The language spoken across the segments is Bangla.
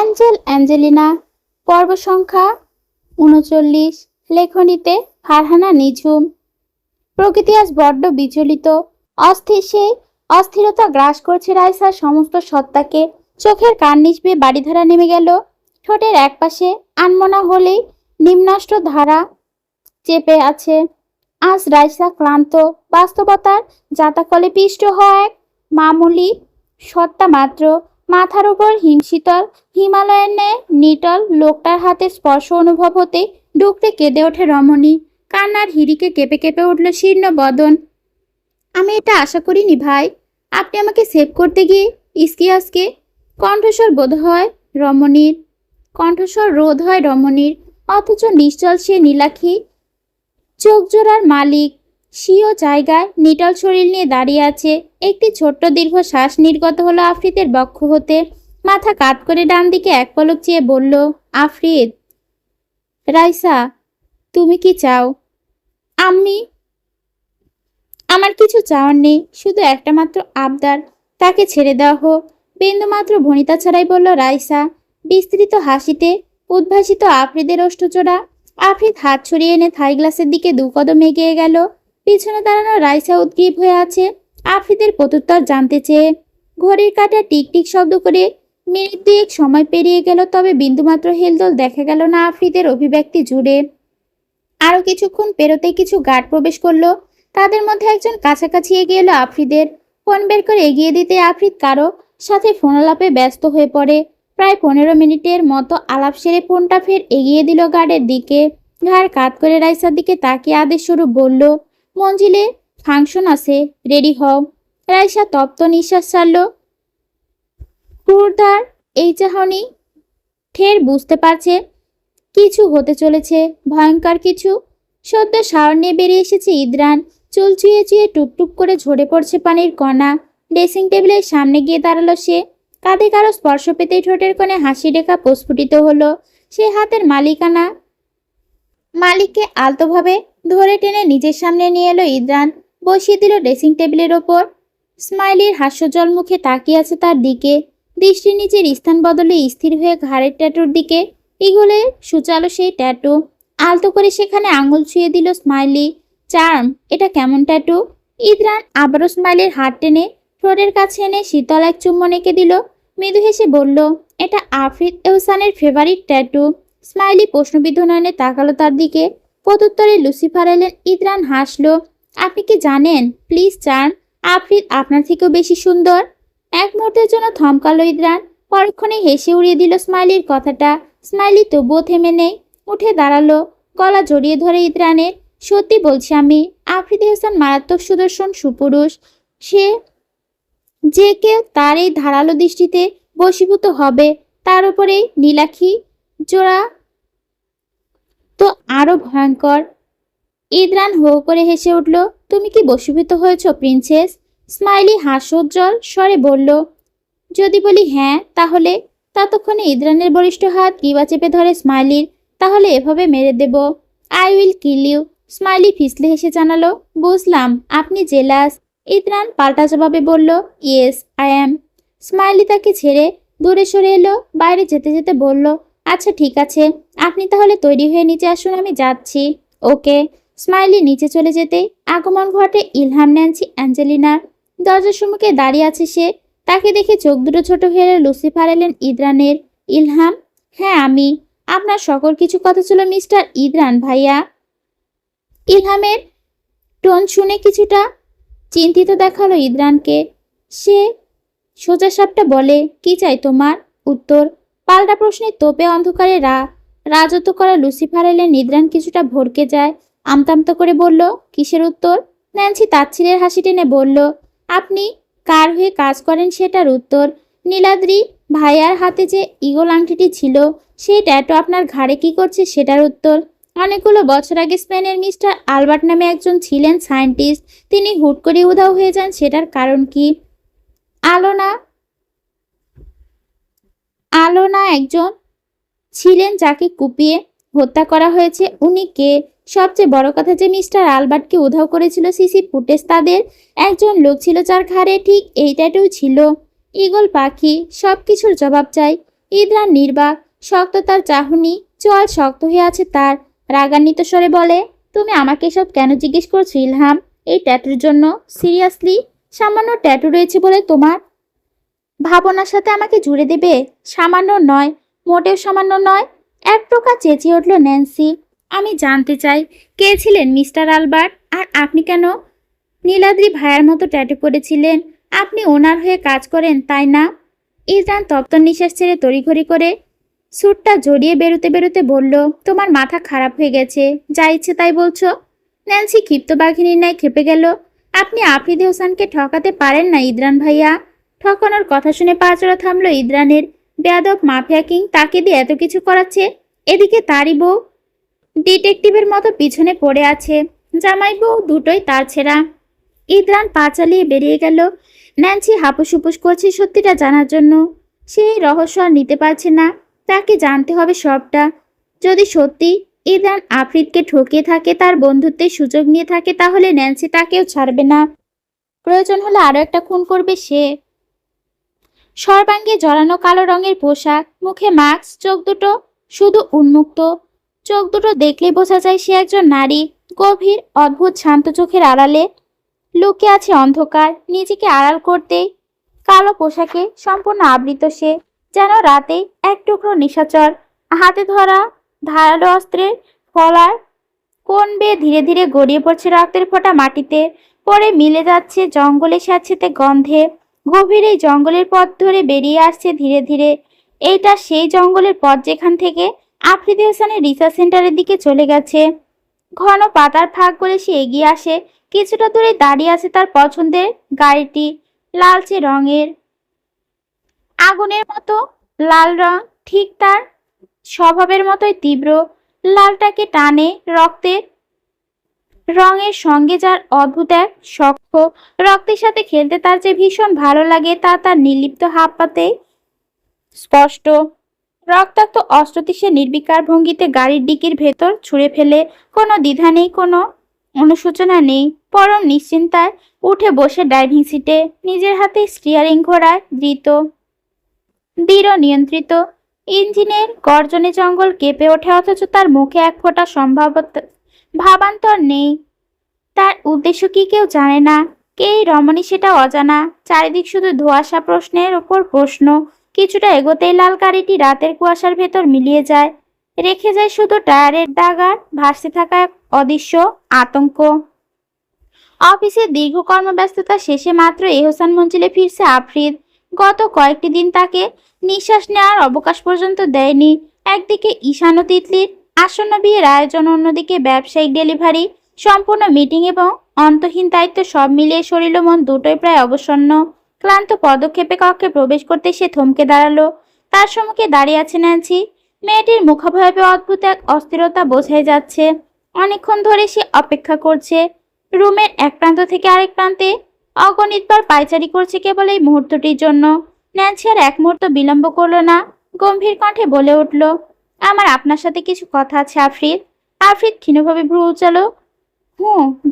অ্যাঞ্জেল অ্যাঞ্জেলিনা পর্ব সংখ্যা ৩৯। লেখনীতে ফারহানা নিঝুম। প্রকৃতি আজ বড্ড বিচলিত, অস্থির। সেই অস্থিরতা গ্রাস করছে রাইসার সমস্ত সত্তাকে। চোখের কার্নিশ বেয়ে বাড়িধারা নেমে গেল। ঠোঁটের একপাশে আনমনা হলেই নিম্নাষ্ট ধারা চেপে আছে। আজ রাইসা ক্লান্ত, বাস্তবতার জাতাকলে পিষ্ট হওয়া এক মামুলি সত্তা মাত্র। মাথার উপর হিমশীতল হিমালয়ের ন্যায় নিটল লোকটার হাতে স্পর্শ অনুভব হতে ডুকরে কেঁদে ওঠে রমণী। কান্নার হিড়িকে কেঁপে কেঁপে উঠল শীর্ণ বদন। আমি এটা আশা করিনি ভাই, আপনি আমাকে সেভ করতে গিয়ে ইস্কিয়াসকে। কণ্ঠস্বর রোধ হয় রমণীর, অথচ নিশ্চল সে নীলাক্ষী চোখজোড়ার মালিক স্বীয় জায়গায় নিটল শরীর নিয়ে দাঁড়িয়ে আছে। একটি ছোট্ট দীর্ঘ শ্বাস নির্গত হলো আফ্রিদের বক্ষ হতে। মাথা কাত করে ডান দিকে এক পলক চেয়ে বলল, আফ্রিদ। রাইসা, তুমি কি চাও? আমার কিছু চাওয়ার নেই, শুধু একটা মাত্র আবদার, তাকে ছেড়ে দেওয়া হোক। বিন্দুমাত্র ভনিতা ছাড়াই বলল রাইসা, বিস্তৃত হাসিতে উদ্ভাসিত আফ্রিদের ওষ্ঠচোড়া। আফ্রিদ হাত ছড়িয়ে এনে থাই গ্লাসের দিকে 2 কদম এগিয়ে গেল। পিছনে দাঁড়ানো রাইসা উদ্গ্রীব হয়ে আছে আফ্রিদের প্রত্যুত্তর জানতে চেয়ে। ঘড়ির কাঁটা টিকটিক শব্দ করে মিনিট 2 সময় পেরিয়ে গেল, তবে বিন্দুমাত্র হেলদোল দেখা গেল না আফ্রিদের অভিব্যক্তি জুড়ে। আরো কিছুক্ষণ পেরোতে কিছু গার্ড প্রবেশ করলো। তাদের মধ্যে একজন কাছাকাছি এগিয়ে এলো আফ্রিদের। ফোন বের করে এগিয়ে দিতে আফ্রিদ কারো সাথে ফোন আলাপে ব্যস্ত হয়ে পড়ে। প্রায় 15 মিনিটের মতো আলাপ সেরে ফোনটা ফের এগিয়ে দিল গার্ডের দিকে। ঘাড় কাত করে রাইসার দিকে তাকিয়ে আদেশ স্বরূপ বলল, মঞ্জিলে ফাংশন আছে, রেডি হও। রাইসা তপ্ত নিঃশ্বাস ছাড়ল। ক্রুরধার এই চাহনি ঠের বুঝতে পারছে কিছু হতে চলেছে, ভয়ঙ্কর কিছু। সদ্য শাওয়ার নিয়ে বেরিয়ে এসেছে ইদ্রান। চুল চুয়ে চুয়ে টুকটুক করে ঝরে পড়ছে পানির কণা। ড্রেসিং টেবিলের সামনে গিয়ে দাঁড়ালো সে। কাঁধে কারো স্পর্শ পেতেই ঠোঁটের কোণে হাসি রেখা প্রস্ফুটিত হলো। সে হাতের মালিককে আলতোভাবে ধরে টেনে নিজের সামনে নিয়ে এলো ইদ্রান। বসিয়ে দিল ড্রেসিং টেবিলের ওপর। স্মাইলির হাস্যজল মুখে তাকিয়ে আছে তার দিকে। দৃষ্টি নিচের স্থান বদলে স্থির হয়ে ঘাড়ের ট্যাটুর দিকে। ইগলে সূচালো সেই ট্যাটু। আলতো করে সেখানে আঙুল ছুঁয়ে দিল স্মাইলি। চার্ম, এটা কেমন ট্যাটু? ইদ্রান আবারও স্মাইলির হাত টেনে ঠোঁটের কাছে এনে শীতল এক চুম্বন এঁকে দিল। মৃদু হেসে বলল, এটা আফ্রিদ এহসানের ফেভারিট ট্যাটু। স্মাইলি প্রশ্নবিদ্ধ নয়নে তাকালো তার দিকে। প্রত্যুত্তরে লুসিফার এলেন। ইদ্রান হাসলো। আপনি কি জানেন, প্লিজ চার্ম, আফ্রিদ আপনার থেকেও বেশি সুন্দর। এক মুহূর্তের জন্য থমকালো ইদ্রান, পরক্ষণে হেসে উড়িয়ে দিল স্মাইলির কথাটা। স্মাইলি তবুও থেমে নেই, উঠে দাঁড়ালো, গলা জড়িয়ে ধরে ইদ্রানের। সত্যি বলছি আমি, আফ্রিদ এহসান মারাত্মক সুদর্শন সুপুরুষ। সে যে কেউ তার এই ধারালো দৃষ্টিতে বশীভূত হবে। তার উপরে নীলাক্ষী জোড়া তো আরো ভয়ঙ্কর। ইদ্রান হো করে হেসে উঠল। তুমি কি বশীভূত হয়েছ প্রিন্সেস? স্মাইলি হাস্যোজ্জ্বল স্বরে বলল, যদি বলি হ্যাঁ তাহলে। ততক্ষণে ইদ্রানের বলিষ্ঠ হাত গ্রীবা চেপে ধরে স্মাইলির। তাহলে এভাবে মেরে দেব, I will kill you. Smiley ফিসলে হেসে জানালো, বুঝলাম আপনি জেলাস। ইদ্রান পাল্টা জবাবে বলল, ইয়েস আই অ্যাম। স্মাইলি তাকে ছেড়ে দূরে সরে এলো। বাইরে যেতে যেতে বলল, আচ্ছা ঠিক আছে, আপনি তাহলে তৈরি হয়ে নিচে আসুন, আমি যাচ্ছি। ওকে। স্মাইলি নিচে চলে যেতেই আগমন ঘটে ইলহাম, ন্যান্সি, অ্যাঞ্জেলিনার। দরজার সম্মুখে দাঁড়িয়ে আছে সে। তাকে দেখে চোখ দুটো ছোট হয়ে লুসিফার এলেন ইদ্রানের। ইলহাম, হ্যাঁ আমি। আপনার সকল কিছু কথা ছিল মিস্টার ইদ্রান ভাইয়া। ইলহামের টোন শুনে কিছুটা চিন্তিত দেখালো ইদ্রানকে। সে সোজাসাপটা বলে, কি চাই তোমার? উত্তর। পাল্টা প্রশ্নের তোপে অন্ধকারে রাজত্ব করা লুসিফার এলেন। ইদ্রান কিছুটা ভরকে যায়, আমতামতো করে বলল, কিসের উত্তর? ন্যান্সি তাচ্ছিলের হাসি টেনে বলল, আপনি কার হয়ে কাজ করেন সেটার উত্তর। নীলাদ্রি ভাইয়ার হাতে যে ইগল আংটিটি ছিল, সেই ট্যাটু আপনার ঘাড়ে কি করছে সেটার উত্তর। অনেকগুলো বছর আগে স্পেনের মিস্টার আলবার্ট নামে একজন ছিলেন সায়েন্টিস্ট। তিনি হুট করে উধাও হয়ে যান, সেটার কারণ কি? আলোনা একজন ছিলেন যাকে কুপিয়ে হত্যা করা হয়েছে। উনি কে? সবচেয়ে বড় কথা যে মিস্টার আলবার্টকে উধাও করেছিল সিসি ফুটেজ তাদের একজন লোক ছিল যার ঘাড়ে ঠিক এই ট্যাটু ছিল, ঈগল পাখি। সব কিছুর জবাব চাই। ইদ্রান নির্বাক, শক্ত তার চাহনি, চোয়াল শক্ত হয়ে আছে তার। রাগান্বিত স্বরে বলে, তুমি আমাকে এসব কেন জিজ্ঞেস করছো ইলহাম? এই ট্যাটুর জন্য? সিরিয়াসলি? সামান্য ট্যাটু রয়েছে বলে তোমার ভাবনার সাথে আমাকে জুড়ে দেবে? সামান্য নয়, মোটেও সামান্য নয়। এক প্রকার চেঁচিয়ে উঠল ন্যান্সি। আমি জানতে চাই, কে ছিলেন মিস্টার আলবার্ট? আর আপনি কেন নীলাদ্রি ভাইয়ার মতো ট্যাটু করেছিলেন? আপনি ওনার হয়ে কাজ করেন, তাই না? ইদ্রান তপ্ত নিঃশ্বাস ছেড়ে তড়িঘড়ি করে স্যুটটা জড়িয়ে বেরোতে বেরোতে বলল, তোমার মাথা খারাপ হয়ে গেছে, যা ইচ্ছে তাই বলছো। ন্যান্সি ক্ষিপ্ত বাঘিনীর ন্যায় খেপে গেল। আপনি আফ্রিদি হোসেনকে ঠকাতে পারেন না ইদ্রান ভাইয়া। ঠকানোর কথা শুনে পাঁচড়া থামল ইদ্রানের। বেয়াদব মাফিয়া কিং তাকে দিয়ে এত কিছু করাচ্ছে, এদিকে তারই বউ ডিটেকটিভের মতো পিছনে পড়ে আছে। জামাই বউ দুটোই তার ছেঁড়া। ইদ্রান পা চালিয়ে বেরিয়ে গেল। ন্যান্সি হাপুস করছে সত্যিটা জানার জন্য। সে এই রহস্য আর নিতে পারছে না। তাকে জানতে হবে সবটা। যদি সত্যি ইদ্রান আফ্রিদকে ঠকিয়ে থাকে, তার বন্ধুত্বের সুযোগ নিয়ে থাকে, তাহলে ন্যান্সি তাকেও ছাড়বে না। প্রয়োজন হলে আরো একটা খুন করবে সে। সর্বাঙ্গে জড়ানো কালো রঙের পোশাক, মুখে মাস্ক, চোখ দুটো শুধু উন্মুক্ত। চোখ দুটো দেখলেই বোঝা যায় সে একজন নারী। গভীর অদ্ভুত শান্ত চোখের আড়ালে লুকিয়ে আছে অন্ধকার। নিজেকে আড়াল করতেই কালো পোশাকে সম্পূর্ণ আবৃত সে, যেন রাতে এক টুকরো নিশাচর। হাতে ধরা ধারালো অস্ত্রের ফলার কোণ বেয়ে ধীরে ধীরে গড়িয়ে পড়ছে রক্তের ফোঁটা মাটিতে পরে মিলে যাচ্ছে জঙ্গলে স্যাঁতসেঁতে গন্ধে। গভীর এই জঙ্গলের পথ ধরে বেরিয়ে আসছে ধীরে ধীরে। এইটা সেই জঙ্গলের পথ যেখান থেকে আফ্রিদি হোসেনের রিসার্চ সেন্টারের দিকে চলে গেছে। ঘন পাতার ফাঁক গলে সে এগিয়ে আসে। কিছুটা দূরে দাঁড়িয়ে আছে তার পছন্দের গাড়িটি, লালচে রঙের, আগুনের মতো লাল রং, ঠিক তার স্বভাবের মতোই তীব্র। লালটাকে টানে রক্তের রঙের সঙ্গে, যার অদ্ভুত এক সখ্য। রক্তের সাথে খেলতে তার যে ভীষণ ভালো লাগে তা তার নির্লিপ্ত হাত পাতে স্পষ্ট। রক্তাক্ত অস্ত্রটি সে নির্বিকার ভঙ্গিতে গাড়ির ডিকির ভেতর ছুঁড়ে ফেলে। কোনো দ্বিধা নেই, কোনো অনুশোচনা নেই। পরম নিশ্চিন্তায় উঠে বসে ড্রাইভিং সিটে। নিজের হাতে স্টিয়ারিং ঘোরায় দৃঢ় নিয়ন্ত্রিত। ইঞ্জিনের গর্জনে জঙ্গল কেঁপে ওঠে, অথচ তার মুখে এক ফোঁটা ভাবান্তর নেই। তার উদ্দেশ্য কি কেউ জানে না। কে রমণী সেটা অজানা। চারিদিক শুধু ধোঁয়াশা, প্রশ্নের ওপর প্রশ্ন। কিছুটা এগোতেই লাল গাড়িটি রাতের কুয়াশার ভেতর মিলিয়ে যায়। রেখে যায় শুধু টায়ারের দাগার ভাসতে থাকা এক অদৃশ্য আতঙ্ক। অফিসের দীর্ঘ কর্মব্যস্ততা শেষে মাত্র এহসান মঞ্জিলে ফিরছে আফ্রিদ। গত কয়েকটি দিন তাকে নিঃশ্বাস নেওয়ার অবকাশ পর্যন্ত দেয়নি। একদিকে ঈশান ও তিতলির আসন্ন বিয়ের আয়োজন, অন্যদিকে ব্যবসায়িক ডেলিভারি, সম্পূর্ণ মিটিং এবং অন্তহীন দায়িত্ব, সব মিলিয়ে শরীর ও মন দুটোই প্রায় অবসন্ন। ক্লান্ত পদক্ষেপে কক্ষে প্রবেশ করতে সে থমকে দাঁড়ালো। তার সম্মুখে দাঁড়িয়ে আছে ন্যান্সি। মেয়েটির মুখাভাবে অদ্ভুত এক অস্থিরতা বোঝাই যাচ্ছে। অনেকক্ষণ ধরে সে অপেক্ষা করছে। রুমের এক প্রান্ত থেকে আরেক প্রান্তে অগণিতবার পায়চারি করছে কেবল এই মুহূর্তটির জন্য। ন্যান্সি আর এক মুহূর্ত বিলম্ব করল না। গম্ভীর কণ্ঠে বলে উঠল, আমার আপনার সাথে কিছু কথা আছে আফ্রিদ। আফ্রিদ ক্ষীণভাবে ভ্রু উচালো।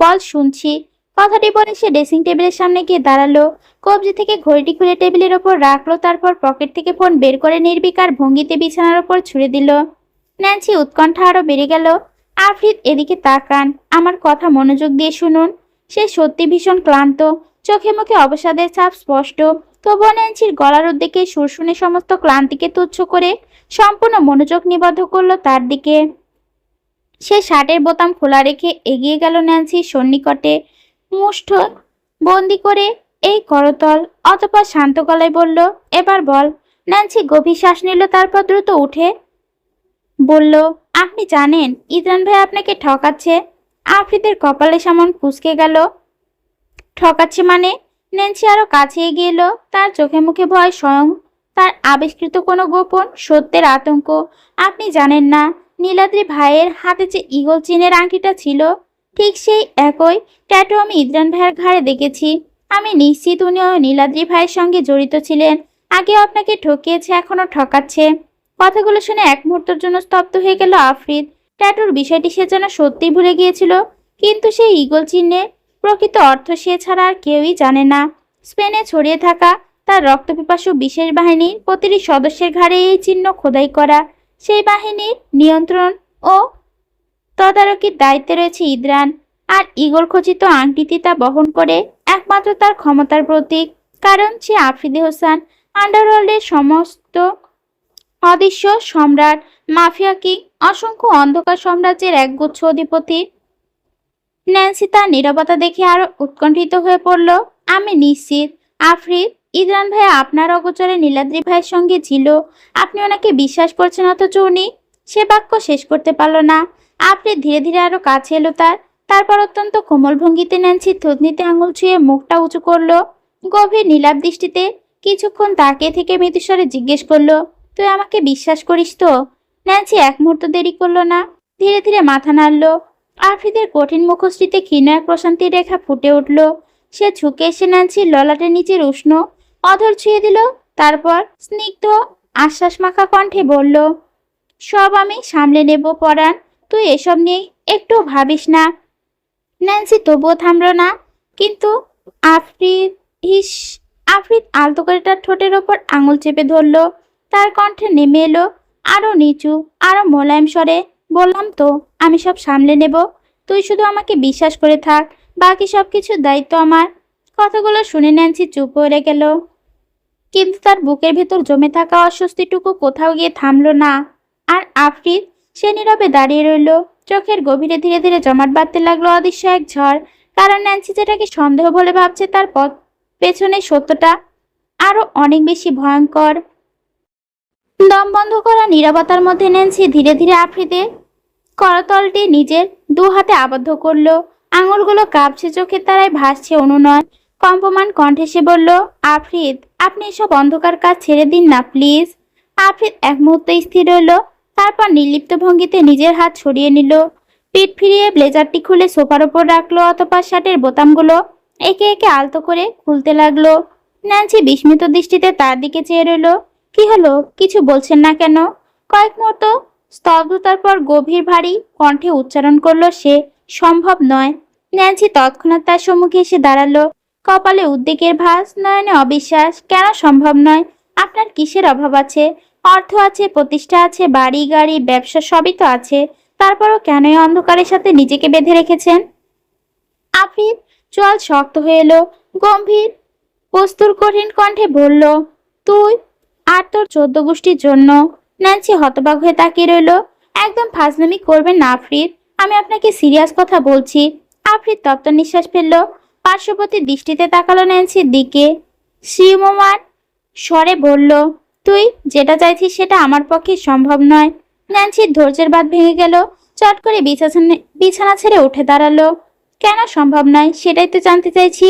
বল, শুনছি। কথাটি বলে সে ড্রেসিং টেবিলের সামনে গিয়ে দাঁড়ালো। কবজি থেকে ঘড়িটি খুলে টেবিলের ওপর রাখলো। তারপর পকেট থেকে ফোন বের করে নির্বিকার ভঙ্গিতে বিছানার ওপর ছুঁড়ে দিল। ন্যান্সি উৎকণ্ঠা আরো বেড়ে গেল। আফ্রিদ, এদিকে তাকান, আমার কথা মনোযোগ দিয়ে শুনুন। সে সত্যি ভীষণ ক্লান্ত। চোখে মুখে অবসাদের ছাপ স্পষ্ট। তবুও ন্যান্সির গলার উদ্দেকে সুর শুনে সমস্ত ক্লান্তিকে তুচ্ছ করে সম্পূর্ণ মনোযোগ নিবদ্ধ করলো তার দিকে। সে শার্টের বোতাম খোলা রেখে এগিয়ে গেল ন্যান্সির সন্নিকটে, মুষ্ঠ বন্দি করে এই করতল। অতঃপর শান্ত গলায় বলল, এবার বল। ন্যান্সি গভীর শ্বাস নিল, তারপর দ্রুত উঠে বলল, আপনি জানেন ইদ্রান ভাই আপনাকে ঠকাচ্ছে। আফ্রিদের কপালে সামন কুঁচকে গেল। ঠকাচ্ছে মানে? ন্যান্সি আরো কাছে এগিয়ে এলো। তার চোখে মুখে ভয়, স্বয়ং তার আবিষ্কৃত কোনো গোপন সত্যের আতঙ্ক। আপনি জানেন না, নীলাদ্রি ভাইয়ের হাতে যে ঈগল চিনের আংটিটা ছিল, ঠিক সেই একই ট্যাটু আমি ইদ্রান ভাইয়ের ঘাড়ে দেখেছি। আমি নিশ্চিত উনিও নীলাদ্রি ভাইয়ের সঙ্গে জড়িত ছিলেন। আগেও আপনাকে ঠকিয়েছে, এখনো ঠকাচ্ছে। কথাগুলো শুনে এক মুহূর্তের জন্য স্তব্ধ হয়ে গেল আফ্রিদ। ট্যাটুর বিষয়টি সে যেন সত্যিই ভুলে গিয়েছিল, কিন্তু সেই ঈগল চিহ্নের প্রকৃত অর্থ সে ছাড়া আর কেউই জানে না। স্পেনে ছড়িয়ে থাকা তার রক্তপিপাসু বিশেষ বাহিনীর প্রতিটি সদস্যের ঘাড়ে এই চিহ্ন খোদাই করা। সেই বাহিনীর নিয়ন্ত্রণ ও তদারকির দায়িত্বে রয়েছে ইদ্রান। আর ঈগল খচিত আংটিটি তা বহন করে, একমাত্র তার ক্ষমতার প্রতীক। কারণ সে আফ্রিদি হোসেন, আন্ডারওয়ার্ল্ডের সমস্ত অদৃশ্য সম্রাট, মাফিয়া কিং, অসংখ্য অন্ধকার সাম্রাজ্যের একগুচ্ছ অধিপতি। ন্যান্সি তার নীরবতা দেখে আরো উৎকণ্ঠিত হয়ে পড়ল। আমি নিশ্চিত আফ্রিদ, ইদ্রান ভাইয়া আপনার অগোচরে নীলাদ্রি ভাইয়ের সঙ্গে ছিল। আপনি ওনাকে বিশ্বাস করছেন, অথচ উনি। সে বাক্য শেষ করতে পারল না। আফ্রিদ ধীরে ধীরে আরো কাছে এলো তারপর অত্যন্ত কোমল ভঙ্গিতে ন্যান্সির থুতনিতে আঙুল ছুঁয়ে মুখটা উঁচু করলো। গভীর নীলাভ দৃষ্টিতে কিছুক্ষণ তাকিয়ে থেকে মৃদুস্বরে জিজ্ঞেস করলো, তুই আমাকে বিশ্বাস করিস তো? ন্যান্সি এক মুহূর্ত দেরি করলো না, ধীরে ধীরে মাথা নাড়ল। আফ্রিদের কঠিন মুখশ্রীতে ক্ষীণ এক প্রশান্তির রেখা ফুটে উঠল। সে ঝুঁকে এসে ন্যান্সির ললাটের নিচের উষ্ণ অধর ছুঁয়ে দিল। তারপর স্নিগ্ধ আশ্বাস মাখা কণ্ঠে বলল, সব আমি সামলে নেব পরাণ, তুই এসব নিয়ে একটু ভাবিস না। ন্যান্সি তবুও থামল না। কিন্তু আফ্রিদ হিস আফ্রিদ আলতো করে তার ঠোঁটের ওপর আঙুল চেপে ধরল। তার কণ্ঠে নেমে এলো আরো নিচু, আরো মোলায়েম স্বরে, বললাম তো আমি সব সামলে নেব, তুই শুধু আমাকে বিশ্বাস করে থাক, বাকি সবকিছুর দায়িত্ব আমার। কথাগুলো শুনে ন্যান্সি চুপ হয়ে গেল, কিন্তু তার বুকের ভেতর জমে থাকা অস্বস্তিটুকু কোথাও গিয়ে থামলো না। আর আফ্রিদ, সে নীরবে দাঁড়িয়ে রইল। চোখের গভীরে ধীরে ধীরে জমাট বাঁধতে লাগলো অদৃশ্য এক ঝড়। কারণ ন্যান্সি যেটাকে সন্দেহ বলে ভাবছে, তার পেছনে সত্যটা আরো অনেক বেশি ভয়ঙ্কর। দম বন্ধ করা নীরবতার মধ্যে ন্যান্সি ধীরে ধীরে আফ্রিদের করতলটি নিজের দু হাতে আবদ্ধ করলো। আঙুলগুলো কাঁপছে, চোখের তারায় ভাসছে অনুনয়। কম্পমান কণ্ঠে সে বলল, আফ্রিদ, আপনি এসব অন্ধকার কাজ ছেড়ে দিন না প্লিজ। আফ্রিদ এক মুহূর্তে স্থির রইল, তারপর নির্লিপ্ত ভঙ্গিতে নিজের হাত সরিয়ে নিল। পিঠ ফিরিয়ে ব্লেজারটি খুলে সোফার ওপর রাখলো, অতঃপর শার্টের বোতামগুলো একে একে আলতো করে খুলতে লাগলো। ন্যান্সি বিস্মিত দৃষ্টিতে তার দিকে চেয়ে রইল। কি হলো, কিছু বলছেন না কেন? কয়েক মুহূর্ত স্তব্ধতার পর গভীর ভারী কণ্ঠে উচ্চারণ করলো সে, সম্ভব নয়। ন্যান্সি তৎক্ষণাৎ তার সম্মুখে এসে দাঁড়ালো, কপালে উদ্বেগের ভাঁজ, নয়নে অবিশ্বাস। কেন সম্ভব নয়? আপনার কিসের অভাব আছে? অর্থ আছে, প্রতিষ্ঠা আছে, বাড়ি গাড়ি ব্যবসা সবই তো আছে। তারপরও কেন এই অন্ধকারের সাথে নিজেকে বেঁধে রেখেছেন? আফ্রিদ চোয়াল শক্ত হয়ে এলো, গম্ভীর প্রস্তুর কঠিন কণ্ঠে বলল, তুই আর তোর 14 গোষ্ঠীর জন্য। ন্যান্সি হতবাক হয়ে তাকিয়ে রইল। একদম ফাজলামি করবেন না আফ্রিদ, আমি আপনাকে সিরিয়াস কথা বলছি। আফ্রিদ তপ্ত নিঃশ্বাস ফেলল, পার্শ্ববর্তী দৃষ্টিতে তাকালো ন্যান্সির দিকে। শ্রীমমান স্বরে বলল, তুই যেটা চাইছিস সেটা আমার পক্ষে সম্ভব নয়। ন্যান্সির ধৈর্যের বাঁধ ভেঙে গেল, চট করে বিছানা ছেড়ে উঠে দাঁড়ালো। কেন সম্ভব নয় সেটাই তো জানতে চাইছি।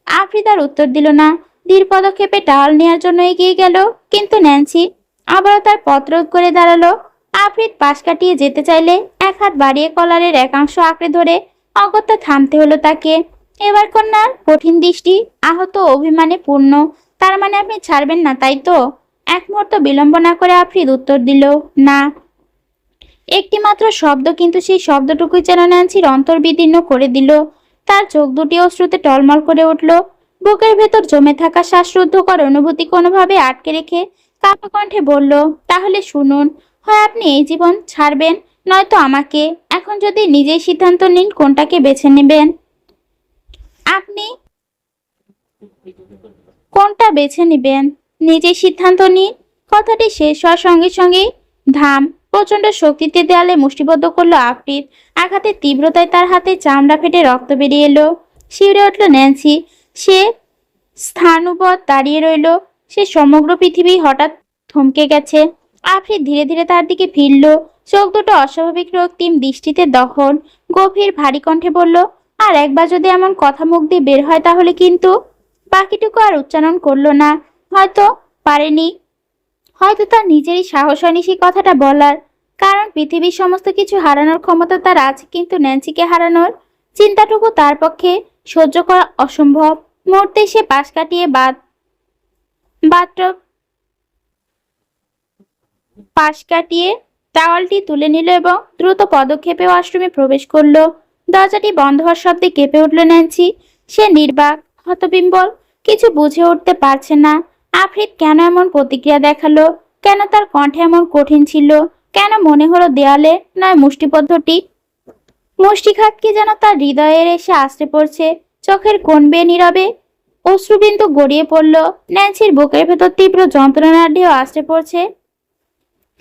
আফ্রিদ আর উত্তর দিল না, ধীর পদক্ষেপে টাওয়াল নেওয়ার জন্য এগিয়ে গেল, কিন্তু ন্যান্সি আবারও তার পথ রোধ করে দাঁড়ালো। আফ্রিদ পাশ কাটিয়ে যেতে চাইলে এক হাত বাড়িয়ে কলারের একাংশ আঁকড়ে ধরে অগত্যা থামতে হলো তাকে। এবার কন্যার কঠিন দৃষ্টি আহত অভিমানে পূর্ণ। তার মানে আপনি ছাড়বেন না, তাই তো? এক মুহূর্ত বিলম্ব না করে আফ্রিদ উত্তর দিল, না। একটি মাত্র শব্দ, কিন্তু সেই শব্দটুকুই যেন ন্যান্সির অন্তর বিদীর্ণ করে দিল। তার চোখ দুটি অশ্রুতে টলমল করে উঠল। বুকের ভেতর জমে থাকা শ্বাসরুদ্ধকর অনুভূতি কোনোভাবে আটকে রেখে কাঁপা কণ্ঠে বলল, তাহলে শুনুন, হয় আপনি এই জীবন ছাড়বেন, নয়তো আমাকে। এখন যদি নিজেই সিদ্ধান্ত নিন কোনটাকে বেছে নেবেন। আপনি কোনটা বেছে নেবেন নিজেই সিদ্ধান্ত নিন। কথাটি শেষ হওয়ার সঙ্গে সঙ্গেই ধাম প্রচন্ড শক্তিতে দেয়ালে মুষ্টিবদ্ধ করলো আফ্রিদ। আঘাতের তীব্রতায় তার হাতে চামড়া ফেটে রক্ত বেরিয়ে এলো। শিউরে উঠল ন্যান্সি। সে স্থাণুবৎ দাঁড়িয়ে রইল। সে সমগ্র পৃথিবী হঠাৎ থমকে গেছে। আফ্রিদ ধীরে ধীরে তার দিকে ফিরল, চোখ দুটো অস্বাভাবিক রক্তিম দৃষ্টিতে দহন। গভীর ভারী কণ্ঠে বলল, আর একবার যদি এমন কথা মুখ দিয়ে বের হয় তাহলে কিন্তু। বাকিটুকু আর উচ্চারণ করলো না। হয়তো পারেনি, হয়তো তার নিজেরই সাহস হয়নি সেই কথাটা বলার। কারণ পৃথিবীর সমস্ত কিছু হারানোর ক্ষমতা তার আছে, কিন্তু ন্যান্সিকে হারানোর চিন্তাটুকু তার পক্ষে সহ্য করা অসম্ভব। মুহূর্তে সে পাশ কাটিয়ে পাশ কাটিয়ে টাওয়ালটি তুলে নিল এবং দ্রুত পদক্ষেপে ওয়াশরুমে প্রবেশ করলো। দরজাটি বন্ধ হওয়ার শব্দে কেঁপে উঠল ন্যান্সি। সে নির্বাক, হতবিম্বল, কিছু বুঝে উঠতে পারছে না। আফ্রিদ কেন এমন প্রতিক্রিয়া দেখালো? কেন তার কণ্ঠে এমন কঠিন ছিল? কেন মনে হলো দেয়ালে নয় মুষ্টিবদ্ধটি মুষ্টিঘাত কি যেন তার হৃদয়ের এসে আশ্রে পড়ছে। চোখের কোণ বেয়ে নীরবে অশ্রুবিন্দু গড়িয়ে পড়ল। ন্যান্সির বুকের ভেতর তীব্র যন্ত্রণার ঢেউ আশ্রে পড়ছে।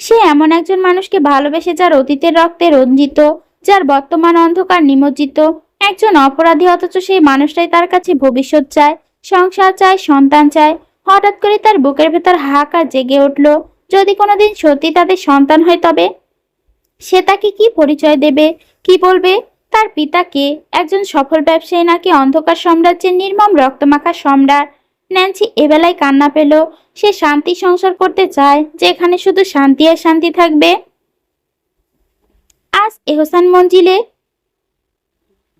সে এমন একজন মানুষকে ভালোবেসে যার অতীতের রক্তে রঞ্জিত, যার বর্তমান অন্ধকার নিমজ্জিত, একজন অপরাধী, অথচ সেই মানুষটাই তার কাছে ভবিষ্যৎ চায়, সংসার চায়, সন্তান চায়। হঠাৎ করে তার বুকের ভেতর হাহাকার জেগে উঠল। যদি কোনোদিন সত্যি তাদের সন্তান হয় তবে সে তাকে কি পরিচয় দেবে, কি বলবে? তার পিতা কে? একজন সফল ব্যবসায়ী নাকি অন্ধকার সাম্রাজ্যের নির্মম রক্তমাখা সম্রাট? ন্যান্সি এবেলায় কান্না পেল। সে শান্তি সংসার করতে চায়, যেখানে শুধু শান্তি আর শান্তি থাকবে। আজ এহসান মঞ্জিলে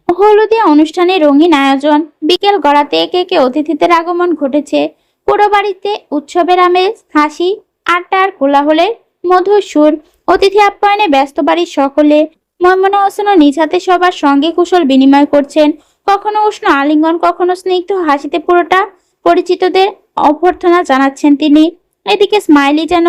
হলুদিয়া অনুষ্ঠানে রঙিন আয়োজন। বিকেল গড়াতে একে একে অতিথিদের আগমন ঘটেছে। পুরো বাড়িতে উৎসবের আমেজ, হাসি, আড্ডা আর কোলাহলের মধুর সুর। অতিথি আপ্যায়নে ব্যস্ত বাড়ির সকলে। ময়মুনা হোসেনও নিজ হাতে সবার সঙ্গে কুশল বিনিময় করছেন। কখনো উষ্ণ আলিঙ্গন, কখনো স্নিগ্ধ হাসিতে পুরোটা পরিচিতদের অভ্যর্থনা জানাচ্ছেন তিনি। এদিকে স্মাইলি যেন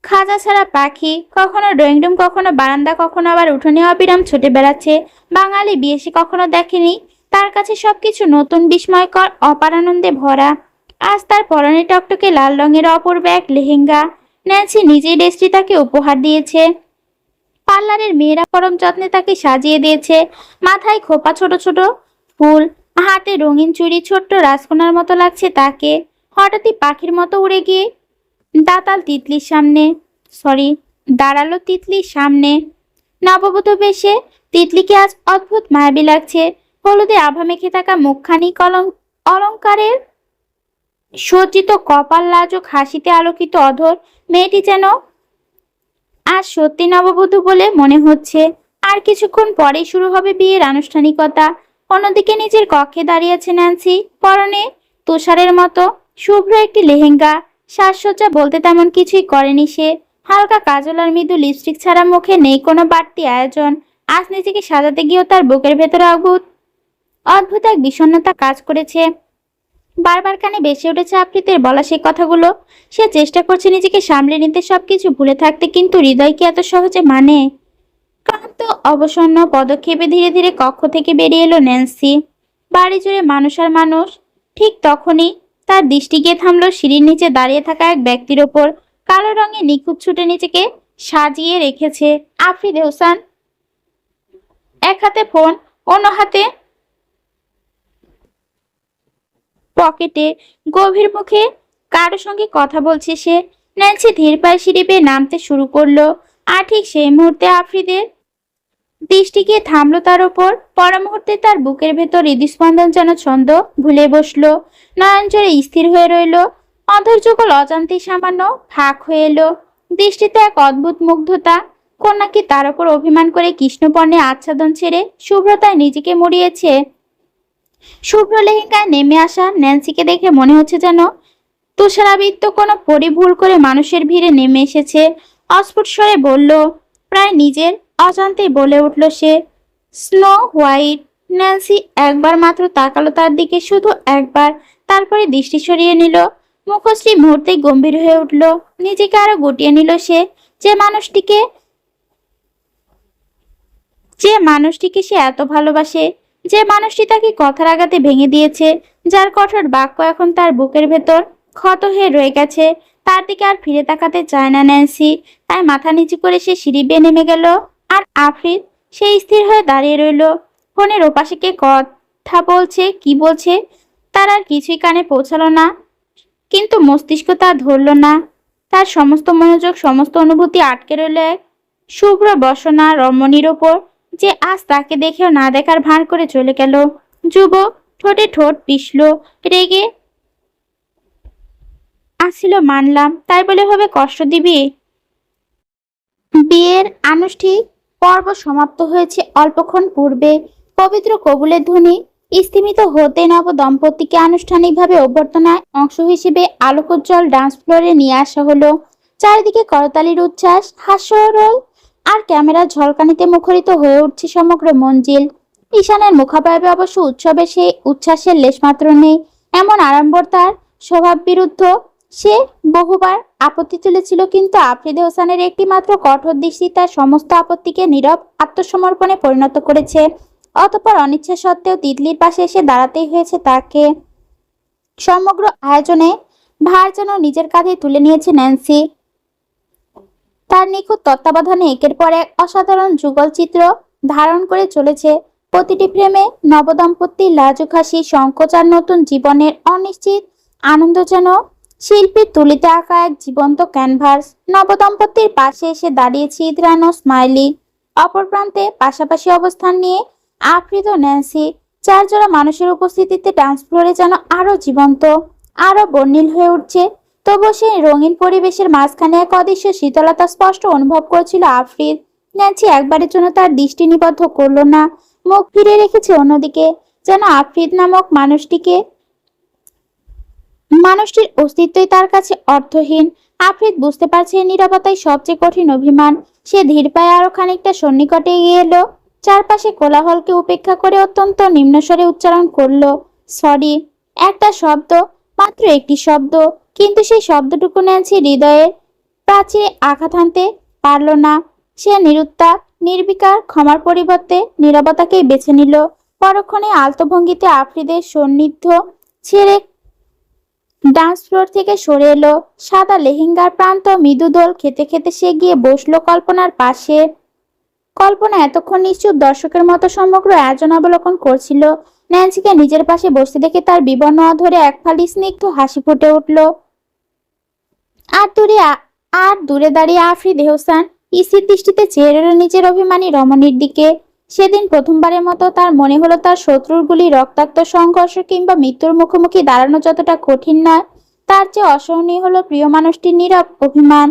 খাঁচা ছাড়া পাখি, কখনো ড্রয়িং রুম, কখনো বারান্দা, কখনো আবার উঠোনে অবিরাম ছুটে বেড়াচ্ছে। বাঙালি বিয়ে সে কখনো দেখেনি। তার কাছে সবকিছু নতুন, বিস্ময়কর, অপারানন্দে ভরা। আজ তার পরনে টকটকে লাল রঙের অপূর্ব এক লেহেঙ্গা। ন্যান্সি নিজেই ড্রেসটি তাকে উপহার দিয়েছে। পার্লারের মেয়েরা পরম যত্নে তাকে সাজিয়ে দিয়েছে। মাথায় খোপা ছোট ছোট ফুল, হাতে রঙিন চুড়ি, ছোট্ট রাজকন্যার মতো লাগছে তাকে। হঠাৎই পাখির মতো উড়ে গিয়ে দাঁতাল তিতলির সামনে দাঁড়ালো তিতলির সামনে। নববধূ বেশে তিতলিকে আজ অদ্ভুত মায়াবী লাগছে। হলুদে আভা মেখে থাকা মুখখানি, অলংকারের সজ্জিত কপাল, লাজুক হাসিতে আলোকিত অধর। মেয়েটি যেন আজ সত্যি নববধূ বলে মনে হচ্ছে। আর কিছুক্ষণ পরেই শুরু হবে বিয়ের আনুষ্ঠানিকতা। অন্যদিকে নিজের কক্ষে দাঁড়িয়েছে ন্যান্সি। পরনে তুষারের মতো শুভ্র একটি লেহেঙ্গা। সাজসজ্জা বলতে তেমন কিছুই করেনি সে। হালকা কাজল আর মৃদু লিপস্টিক ছাড়া মুখে নেই কোনো বাড়তি আয়োজন। আজ নিজেকে সাজাতে গিয়েও তার বুকের ভেতরে অদ্ভুত এক বিষণ্ণতা কাজ করেছে। বারবার কানে ভেসে উঠেছে আফ্রিদের বলা সেই কথাগুলো। সে চেষ্টা করছে নিজেকে সামলে নিতে, সবকিছু ভুলে থাকতে, কিন্তু হৃদয় কি এত সহজে মানে? ক্লান্ত অবসন্ন পদক্ষেপে ধীরে ধীরে কক্ষ থেকে বেরিয়ে এলো ন্যান্সি। বাড়ি জুড়ে মানুষ আর মানুষ। ঠিক তখনই তার দৃষ্টি গিয়ে থামলো সিঁড়ির নিচে দাঁড়িয়ে থাকা এক ব্যক্তির ওপর। কালো রঙে নিখুঁত ছুটে নিজেকে সাজিয়ে রেখেছে আফ্রিদ এহসান। এক হাতে ফোন, অন্য হাতে পকেটে, গভীর মুখে কারো সঙ্গে কথা বলছে সে। ন্যান্সি ধীর পায়ে সিঁড়ি বেয়ে নামতে শুরু করলো। আর ঠিক সেই মুহূর্তে আফ্রিদের দৃষ্টি গিয়ে থামলো তার ওপর। পর মুহূর্তে তার বুকের ভেতর হৃদস্পন্দন যেন ছন্দ ভুলে বসলো। নয়ন জোরে স্থির হয়ে রইল। অধৈর্যকল অজান্তেই সামান্য ফাঁক হয়ে এলো। দৃষ্টিতে এক অদ্ভুত মুগ্ধতা। কন্যা কি তার ওপর অভিমান করে কৃষ্ণপর্ণে আচ্ছাদন ছেড়ে শুভ্রতায় নিজেকে মুড়িয়েছে? শুভ্র লেহেঙ্গায় নেমে আসা ন্যান্সিকে দেখে মনে হচ্ছে যেন তুষারাবৃত কোনো পরি ভুল করে মানুষের ভিড়ে নেমে এসেছে। অস্ফুট স্বরে বলল, প্রায় নিজের অজান্তেই বলে উঠল সে, স্নো হোয়াইট। ন্যান্সি একবার মাত্র তাকালো তার দিকে, শুধু একবার। তারপরে দৃষ্টি সরিয়ে নিল। মুখশ্রী মুহূর্তেই গম্ভীর হয়ে উঠল। নিজেকে আরো গুটিয়ে নিল সে। যে মানুষটিকে সে এত ভালোবাসে, যে মানুষটি তাকে কথার আঘাতে ভেঙে দিয়েছে, যার কঠোর বাক্য এখন তার বুকের ভেতর ক্ষত হয়ে রয়ে গেছে, তার দিকে আর ফিরে তাকাতে চায় না ন্যান্সি। তাই মাথা নিচু করে সে সিঁড়ি বেয়ে নেমে গেল। আর আফ্রিদ সে স্থির হয়ে দাঁড়িয়ে রইল। ফোনের ওপাশে কে কথা বলছে, কি বলছে তার আর কিছুই কানে পৌঁছালো না। কিন্তু মস্তিষ্ক তা ধরল না। তার সমস্ত মনোযোগ, সমস্ত অনুভূতি আটকে রইল এক শুভ্র বসনা রমণীর ওপর, যে আজ তাকে দেখেও না দেখার ভান করে চলে গেল। যুবক ঠোঁটে ঠোঁট পিষল। রেগে আসছিল, মানলাম, তাই বলে হবে কষ্ট দিবি? বিয়ের আনুষ্ঠানিক পর্ব সমাপ্ত হয়েছে অল্পক্ষণ পূর্বে। পবিত্র কবুলের ধ্বনি স্থিমিত হতে নব দম্পতিকে আনুষ্ঠানিকভাবে অভ্যর্থনায় অংশ হিসেবে আলোকোজ্জ্বল ডান্স ফ্লোরে নিয়ে আসা হলো। চারিদিকে করতালির উচ্ছ্বাস, হাস্যরোল আর ক্যামেরার ঝলকানিতে মুখরিত হয়ে উঠছে সমগ্র মঞ্জিল। ঈশানের মুখাবয়বে অবশ্য উৎসবে সেই উচ্ছ্বাসের লেশমাত্র নেই। এমন আড়ম্বর তার স্বভাব বিরুদ্ধ। সে বহুবার আপত্তি তুলেছিল, কিন্তু আফ্রিদি হোসেনের একটি মাত্র কঠোর দৃষ্টি তার সমস্ত আপত্তিকে নীরব আত্মসমর্পণে পরিণত করেছে। অতঃপর অনিচ্ছা সত্ত্বেও তিতলির পাশে এসে দাঁড়াতেই হয়েছে তাকে। সমগ্র আয়োজনে ভার যেন নিজের কাঁধে তুলে নিয়েছে ন্যান্সি। তার নিখুঁত তত্ত্বাবধানে একের পর এক অসাধারণ যুগল চিত্র ধারণ করে চলেছে। প্রতিটি ফ্রেমে নবদম্পতির লাজুক হাসি, সংকোচ আর নতুন জীবনের অনিশ্চিত আনন্দ যেন শিল্পীর তুলিতে আঁকা এক জীবন্ত ক্যানভাস। নবদম্পতির পাশে এসে দাঁড়িয়েছে ইদ্রান ও স্মাইলি। অপর প্রান্তে পাশাপাশি অবস্থান নিয়ে আফ্রিদ ও ন্যান্সি। চার জোড়া মানুষের উপস্থিতিতে ডান্স ফ্লোরে যেন আরো জীবন্ত, আরো বর্ণিল হয়ে উঠছে। তবুও সেই রঙিন পরিবেশের মাঝখানে এক অদৃশ্য শীতলতা স্পষ্ট অনুভব করছিল আফ্রিদ। ন্যান্সি একবারের জন্য তার দৃষ্টি নিবদ্ধ করলো না, মুখ ফিরে রেখেছে অন্যদিকে, যেন আফ্রিদ নামক মানুষটির অস্তিত্বই তার কাছে অর্থহীন। আফ্রিদ বুঝতে পারছে নীরবতাই সবচেয়ে কঠিন অভিমান। সে ধীর পায়ে আরো খানিকটা সন্নিকটে এগিয়ে এলো। চারপাশে কোলাহলকে উপেক্ষা করে অত্যন্ত নিম্নস্বরে উচ্চারণ করলো, সরি। একটা শব্দ, মাত্র একটি শব্দ, কিন্তু সেই শব্দটুকু ন্যান্সি হৃদয়ের প্রাচীরে আঘাত হানতে পারল না। সে নিরুত্তাপ নির্বিকার ক্ষমার পরিবর্তে নীরবতাকেই বেছে নিল। পরক্ষণে আলতো ভঙ্গিতে আফ্রিদের সান্নিধ্য ছেড়ে ডান্স ফ্লোর থেকে সরে এলো। সাদা লেহেঙ্গার প্রান্ত মৃদু দোল খেতে খেতে সে গিয়ে বসলো কল্পনার পাশে। কল্পনা এতক্ষণ নিশ্চুপ দর্শকের মতো সমগ্র আয়োজন অবলোকন করছিল। ন্যান্সিকে নিজের পাশে বসতে দেখে তার বিবর্ণ অধরে এক ফালি স্নিগ্ধ হাসি ফুটে উঠল। আর দূরে দাঁড়িয়ে আফ্রিদি হোসেন স্থির দৃষ্টিতে চেয়ে রইল নিজের অভিমানী রমণীর দিকে। সেদিন প্রথমবারের মতো তার মনে হলো তার শত্রুর গুলি, রক্তাক্ত সংঘর্ষ কিংবা মৃত্যুর মুখোমুখি দাঁড়ানো যতটা কঠিন নয়, তার চেয়ে অসহনীয় হলো প্রিয় মানুষটির নীরব অভিমান।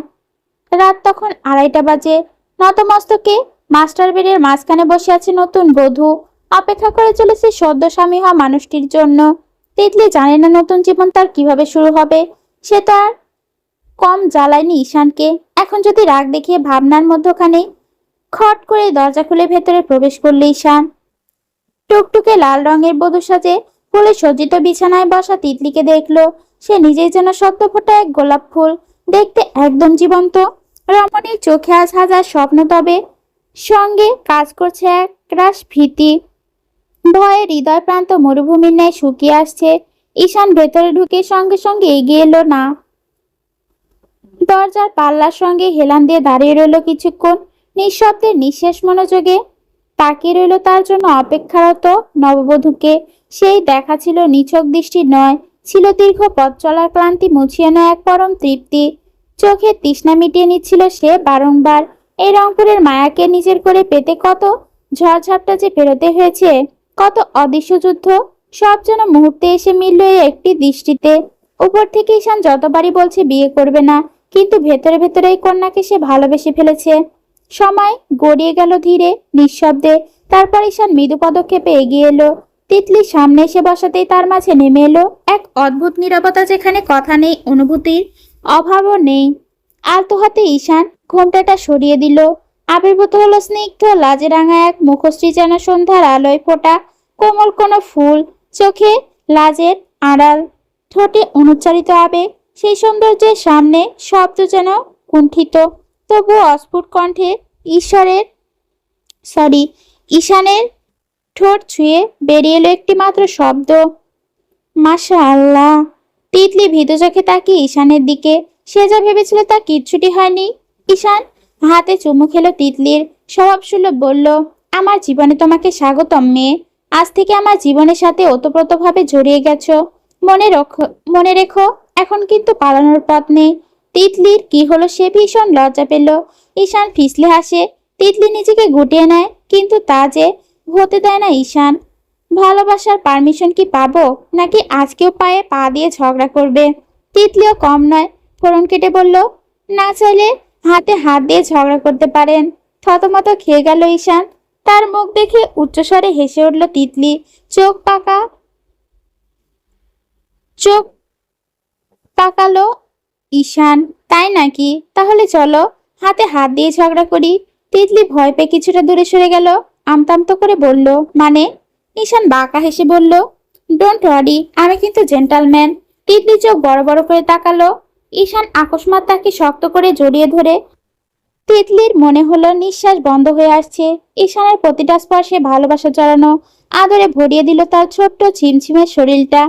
রাত তখন 2:30 বাজে। নতমস্তকে মাস্টার বেডের মাঝখানে বসে আছে নতুন বধূ। অপেক্ষা করে চলেছে সদ্য স্বামী হওয়া মানুষটির জন্য। তিতলি জানে না নতুন জীবন তার কিভাবে শুরু হবে। সে তো আর কম জ্বালায়নি ঈশানকে। এখন যদি রাগ দেখিয়ে ভাবনার মধ্যখানে খট করে দরজা খুলে ভেতরে প্রবেশ করলে ঈশান। টুকটুকে লাল রঙের বধূ সাজে ফুলে সজ্জিত বিছানায় বসা তিতলিকে দেখলো। সে নিজেই যেন সদ্য ফোটা এক গোলাপ ফুল, দেখতে একদম জীবন্ত। রমণীর চোখে আজ হাজার স্বপ্ন, তবে সঙ্গে কাজ করছে এক রাশ ভীতি। ভয়ে হৃদয় প্রান্ত মরুভূমির ন্যায় শুকিয়ে আসছে। ঈশান ভেতরে ঢুকে সঙ্গে সঙ্গে এগিয়ে এলো না, দরজার পাল্লার সঙ্গে হেলান দিয়ে দাঁড়িয়ে রইল কিছুক্ষণ নিঃশব্দে নিঃশেষ মনোযোগে তাকিয়ে রইল তার জন্য অপেক্ষারত নববধূকে। সেই দেখা ছিল নিছক দৃষ্টি নয়, ছিল দীর্ঘ পথ চলার ক্লান্তি মুছিয়ে নেয় এক পরম তৃপ্তি। চোখের তৃষ্ণা মিটিয়ে নিচ্ছিল সে বারংবার। এই রংপুরের মায়াকে নিজের করে পেতে কত ঝড়ঝাপটা যে পেরোতে হয়েছে, কত অদৃশ্য যুদ্ধ, সব যেন মুহূর্তে এসে মিলল এই একটি দৃষ্টিতে। উপর থেকে ঈশান যতবারই বলছে বিয়ে করবে না, কিন্তু ভেতরে ভেতরে এই কন্যাকে সে ভালোবেসে ফেলেছে। সময় গড়িয়ে গেল ধীরে নিঃশব্দে। তারপর ঈশান মৃদু পদক্ষেপে এগিয়ে এলো। তিতলির সামনে এসে বসাতেই তার মাঝে নেমে এলো এক অদ্ভুত নীরবতা, যেখানে কথা নেই, অনুভূতির অভাবও নেই। আলতো হাতে ঈশান ঘোমটাটা সরিয়ে দিল। আবির্ভূত হলো স্নিগ্ধ লাজে রাঙা এক মুখশ্রী, যেন সন্ধ্যার আলোয় ফোটা কোমল কোনো ফুল। চোখে লাজের আড়াল, ঠোঁটে অনুচ্চারিত আবেগ। সেই সৌন্দর্যের সামনে শব্দ যেন কুণ্ঠিত, তবুও অস্ফুট কণ্ঠে ঈশানের ঠোঁট ছুঁয়ে বেরিয়ে এলো একটি মাত্র শব্দ, মাশাআল্লাহ। তিতলি ভীত চোখে তাকিয়ে ঈশানের দিকে। সে যা ভেবেছিল তা কিচ্ছুটি হয়নি। ঈশান হাতে চুমু খেলো তিতলির, স্বভাবসুলভ বলল, আমার জীবনে তোমাকে স্বাগতম মেয়ে। আজ থেকে আমার জীবনের সাথে ওতপ্রোতভাবে জড়িয়ে গেছো। মনে রেখো, এখন কিন্তু পালানোর পথ নেই। তিতলির কি হলো, সে ভীষণ লজ্জা পেল। ঈশান ফিসলে হাসে। তিতলি নিজেকে গুটিয়ে নেয়, কিন্তু তা যে হতে দেয় না ঈশান। ভালোবাসার পারমিশন কি পাবো, নাকি আজকেও পায়ে পা দিয়ে ঝগড়া করবে? তিতলিও কম নয়, ফোড়ন কেটে বলল, না চাইলে হাতে হাত দিয়ে ঝগড়া করতে পারেন। থতমত খেয়ে গেল ঈশান। তার মুখ দেখে উচ্চস্বরে হেসে উঠল তিতলি। চোখ পাকালো ঈশান। তাই নাকি? তাহলে চলো হাতে হাত দিয়ে ঝগড়া করি। তিতলি ভয় পেয়ে কিছুটা দূরে সরে গেল। আমতামতো করে বলল, মানে? ঈশান বাঁকা হেসে বলল, ডোন্ট ওয়ারি, আমি কিন্তু জেন্টালম্যান। তিতলি চোখ বড় বড় করে তাকালো। ঈশান আকস্মাৎ তাকে শক্ত করে জড়িয়ে ধরে। তিতলির মনে হলো নিঃশ্বাস বন্ধ হয়ে আসছে। ঈশানের প্রতিটা স্পর্শে ভালোবাসা জড়ানো, আদরে ভরিয়ে দিল তার ছোট্ট ছিমছিমে শরীরটা।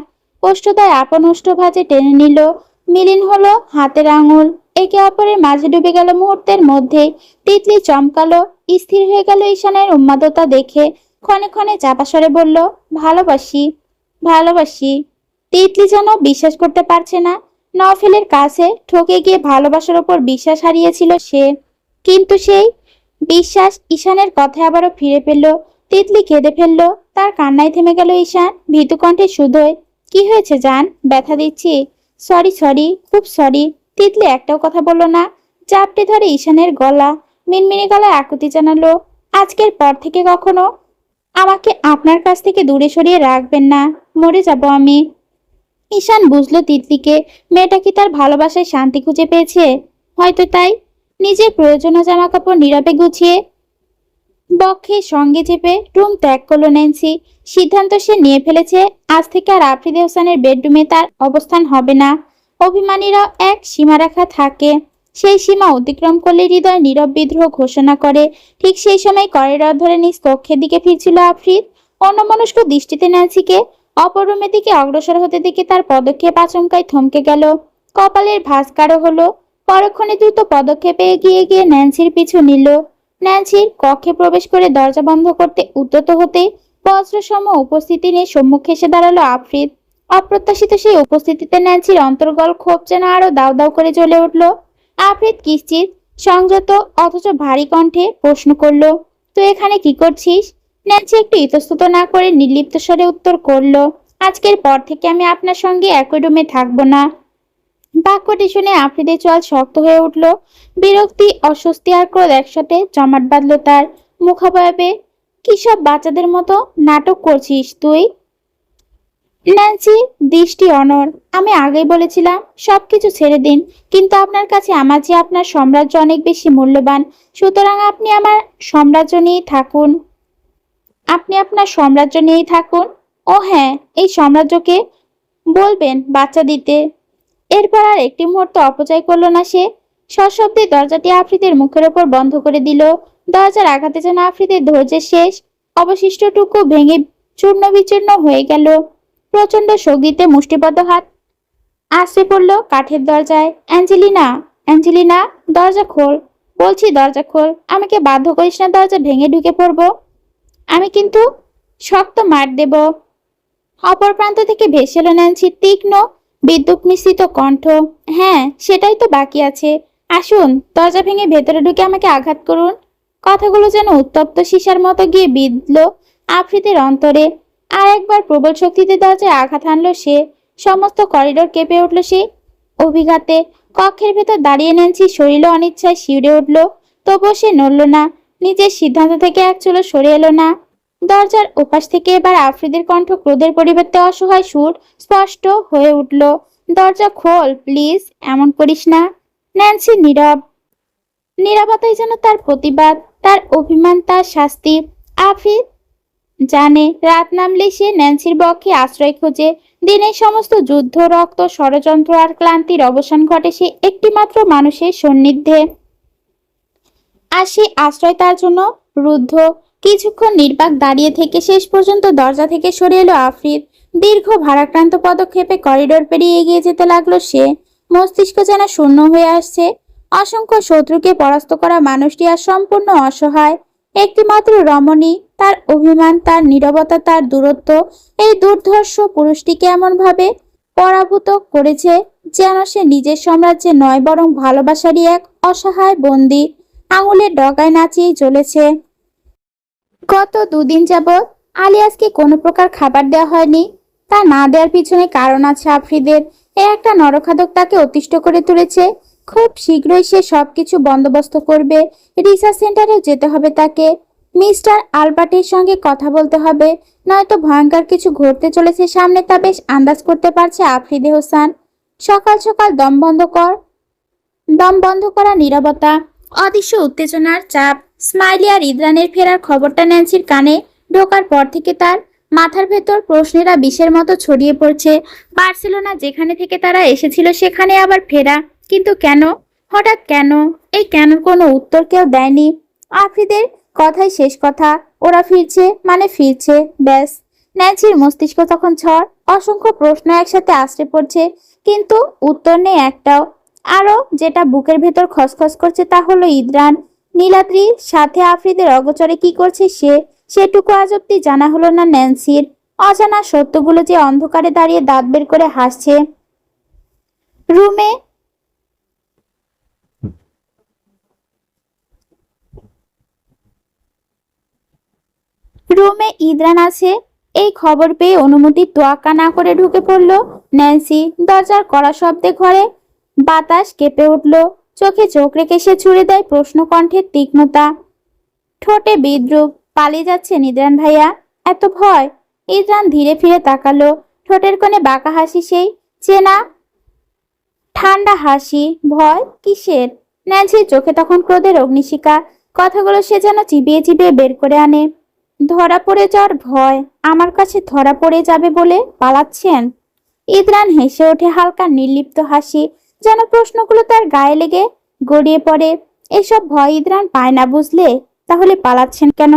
কষ্টতায় আপন ভাঁজে টেনে নিল, মিলিন হলো হাতের আঙুল, একে অপরের মাঝে ডুবে গেল মুহূর্তের মধ্যে। তিতলি চমকালো, স্থির হয়ে গেল ঈশানের উন্মাদতা দেখে। ক্ষণে ক্ষণে চাপা স্বরে বলল, ভালোবাসি, ভালোবাসি। তিতলি যেন বিশ্বাস করতে পারছে না, নওফেলের কাছে ঠকে গিয়ে ভালোবাসার ওপর বিশ্বাস হারিয়েছিল সে। কিন্তু সেই বিশ্বাস ঈশানের কথায় আবারও ফিরে পেল। তিতলি কেঁদে ফেলল, তার কান্নায় থেমে গেল ঈশান ভীতু কণ্ঠে শুধোয়, কি হয়েছে জান, ব্যথা দিচ্ছি? সরি সরি, খুব সরি। তিতলি একটাও কথা বলল না, চাপটে ধরে ঈশানের গলা, মিনমিনি গলায় আকুতি জানালো, আজকের পর থেকে কখনো আমাকে আপনার কাছ থেকে দূরে সরিয়ে রাখবেন না, মরে যাব আমি। ঈশান বুঝলো তিতলিকে, মেয়েটা কি তার ভালোবাসায় শান্তি খুঁজে পেয়েছে? হয়তো তাই। নিজের প্রয়োজনীয় জামা কাপড় নীরবে গুছিয়ে বক্ষে সঙ্গে চেপে রুম ত্যাগ করলো ন্যান্সি। সিদ্ধান্ত সে নিয়ে ফেলেছে, আজ থেকে আর আফ্রিদি হোসেনের বেডরুমে তার অবস্থান হবে না। অভিমানীরাও এক সীমারেখা থাকে, সেই সীমা অতিক্রম করলে হৃদয় নীরব বিদ্রোহ ঘোষণা করে। ঠিক সেই সময় করিডর ধরে নিজ কক্ষের দিকে ফিরছিল আফ্রিদ। অন্যমনস্ক দৃষ্টিতে ন্যান্সিকে অপর রুমের দিকে অগ্রসর হতে দেখে তার পদক্ষেপ আচমকাই থমকে গেল। কপালের ভাঁজ গাঢ় হলো। পরক্ষণে দ্রুত পদক্ষেপে এগিয়ে গিয়ে ন্যান্সির পিছু নিল। ন্যান্সির কক্ষে প্রবেশ করে দরজা বন্ধ করতে উদ্যত হতে বজ্রসম উপস্থিতি নিয়ে সম্মুখে এসে দাঁড়ালো আফ্রিদ। অপ্রত্যাশিত সেই উপস্থিতিতে ন্যান্সির অন্তর্গল ক্ষোভ যেন আরো দাউ দাউ করে জ্বলে উঠল। আফ্রিদ কিঞ্চিৎ সংযত অথচ ভারী কণ্ঠে প্রশ্ন করলো, তুই এখানে কি করছিস? ন্যান্সি একটু ইতস্তত না করে নির্লিপ্ত স্বরে উত্তর করলো, আজকের পর থেকে আমি আপনার সঙ্গে একই রুমে থাকবো না। বাক্যটি শুনে আফ্রিদের চোয়াল শক্ত হয়ে উঠল। বিরক্তি, অস্বস্তি আর ক্রোধ একসাথে জমাট বাঁধল তার মুখাবয়বে। কি সব বাচ্চাদের মতো নাটক করছিস তুই? ন্যান্সি দৃষ্টি অনড়। আমি আগেই বলেছিলাম সবকিছু ছেড়ে দিন, কিন্তু আপনার কাছে আমার চেয়ে আপনার সাম্রাজ্য অনেক বেশি মূল্যবান। সুতরাং আপনি আমার সাম্রাজ্য নিয়েই থাকুন, আপনি আপনার সাম্রাজ্য নিয়েই থাকুন। ও হ্যাঁ, এই সাম্রাজ্যকে বলবেন বাচ্চা দিতে। এরপর আর একটি মুহূর্ত অপচয় করলো না সে। সশব্দে দরজাটি আফ্রিদের মুখের ওপর বন্ধ করে দিল। দরজার আঘাতে যেন আফ্রিদের ধৈর্যের শেষ অবশিষ্টটুকু ভেঙে চূর্ণ বিচূর্ণ হয়ে গেল। প্রচন্ড শক্তিতে মুষ্টিবদ্ধ হাত আশ্রে পড়ল কাঠের দরজায়। অ্যাঞ্জেলিনা, অ্যাঞ্জেলিনা, দরজা খোল, বলছি দরজা খোল। আমাকে বাধ্য করিস না দরজা ভেঙে ঢুকে পড়বো। আমি কিন্তু শক্ত মার দেব। অপর প্রান্ত থেকে ভেসে এলো ন্যান্সির তীক্ষ্ণ বিদ্যুৎ মিশ্রিত কণ্ঠ, হ্যাঁ সেটাই তো বাকি আছে। আসুন, দরজা ভেঙে ভেতরে ঢুকে আমাকে আঘাত করুন। কথাগুলো যেন উত্তপ্ত সীসার মতো গিয়ে বিঁধল আফ্রিদের অন্তরে। আর একবার প্রবল শক্তিতে দরজায় আঘাত হানলো সে। সমস্ত করিডোর কেঁপে উঠল সে অভিঘাতে। কক্ষের ভেতর দাঁড়িয়ে ন্যান্সি শরীর অনিচ্ছায় শিউরে উঠল, তবুও সে নড়ল না, নিজের সিদ্ধান্ত থেকে এক চুলো সরে এলো না। দরজার ওপাশ থেকে এবার আফ্রিদের কণ্ঠ ক্রোধের পরিবর্তে অসহায় সুর স্পষ্ট হয়ে উঠল, দরজা খোল প্লিজ, এমন করিস না। ন্যান্সি নীরব। নীরবতাই যেন তার প্রতিবাদ, তার অভিমান, তার শাস্তি। আফ্রিদ জানে রাত নামলে সে ন্যান্সির বক্ষে আশ্রয় খোঁজে। দিনের সমস্ত যুদ্ধ, রক্ত, ষড়যন্ত্র আর ক্লান্তির অবসান ঘটে সে একটিমাত্র মানুষের সান্নিধ্যে। আর সে আশ্রয় তার জন্য রুদ্ধ। কিছুক্ষণ নির্বাক দাঁড়িয়ে থেকে শেষ পর্যন্ত দরজা থেকে সরে এলো আফ্রিদ। দীর্ঘ ভারাক্রান্ত পদক্ষেপে করিডোর পেরিয়ে এগিয়ে যেতে লাগলো সে। মস্তিষ্ক যেন শূন্য হয়ে আসছে। অসংখ্য শত্রুকে পরাস্ত করা মানুষটি আর সম্পূর্ণ অসহায়। একটিমাত্র রমণী, তার অভিমান, তার নীরবতা, তার দূরত্ব এই দুর্ধর্ষ পুরুষটিকে এমনভাবে পরাভূত করেছে যেন সে নিজের সাম্রাজ্যে নয়, বরং ভালোবাসারই এক অসহায় বন্দী। আঙুলের ডগায় নাচিয়ে চলেছে। গত দুদিন যাবৎ আলিয়াসকে কোনো প্রকার খাবার দেওয়া হয়নি। তা না দেওয়ার পিছনে কারণ আছে আফ্রিদের। এ একটা নরখাদক তাকে অতিষ্ঠ করে তুলেছে। খুব শীঘ্রই সে সবকিছু বন্দোবস্ত করবে। রিসার্চ সেন্টারেও যেতে হবে তাকে। মিস্টার আলবার্টের সঙ্গে কথা বলতে হবে, নয়তো ভয়ঙ্কর কিছু ঘটতে চলেছে সামনে, তা বেশ আন্দাজ করতে পারছে আফ্রিদে হোসেন। সকাল সকাল দম বন্ধ করা নীরবতা, অদৃশ্য উত্তেজনার চাপ। স্মাইলি আর ইদ্রানের ফেরার খবরটা ন্যান্সির কানে ঢোকার পর থেকে তার মাথার ভেতর প্রশ্নেরা বিষের মতো ছড়িয়ে পড়ছে। বার্সেলোনা যেখানে থেকে তারা এসেছিল সেখানে আবার ফেরা, কিন্তু কেন? হঠাৎ কেন? এই কেন কোনো উত্তর কেউ দেয়নি। আফ্রিদের কথাই শেষ কথা, ওরা ফিরছে মানে ফিরছে, ব্যাস। ন্যান্সির মস্তিষ্ক তখন ঝড়, অসংখ্য প্রশ্ন একসাথে আসতে পড়ছে, কিন্তু উত্তর নেই একটাও। আরো যেটা বুকের ভেতর খসখস করছে তা হলো ইদ্রান। নীলাদ্রির সাথে আফ্রিদের অগোচরে কি করছে সেটুকু আজ অব্দি জানা হলো না ন্যান্সির। অজানা সত্যগুলো যে অন্ধকারে দাঁড়িয়ে দাঁত বের করে হাসছে। রুমে রুমে ইদ্রান আছে এই খবর পেয়ে অনুমতির তোয়াক্কা না করে ঢুকে পড়ল ন্যান্সি। দরজার কড়া শব্দে ঘরে বাতাস কেঁপে উঠল। চোখে চোখ রেখে সে ছুড়ে দেয় প্রশ্ন কণ্ঠের তীক্ষ্ণতা, ঠোঁটে বিদ্রুপ। পালিয়ে যাচ্ছে ইদ্রান ভাইয়া? এত ভয়? ইদ্রান ধীরে ফিরে তাকালো। ঠোঁটের কোণে বাঁকা হাসি, সেই চেনা ঠান্ডা হাসি। ভয় কিসের? ন্যান্সির চোখে তখন ক্রোধের অগ্নিশিখা। কথাগুলো সে যেন চিবিয়ে চিবিয়ে বের করে আনে। ধরা পড়ে যাওয়ার ভয়? আমার কাছে ধরা পড়ে যাবে বলে পালাচ্ছেন? ইদ্রান হেসে ওঠে, হালকা নির্লিপ্ত হাসি, যেন প্রশ্নগুলো তার গায়ে লেগে গড়িয়ে পড়ে। এসব ভয় ইদ্রান পায় না বুঝলে? তাহলে পালাচ্ছেন কেন?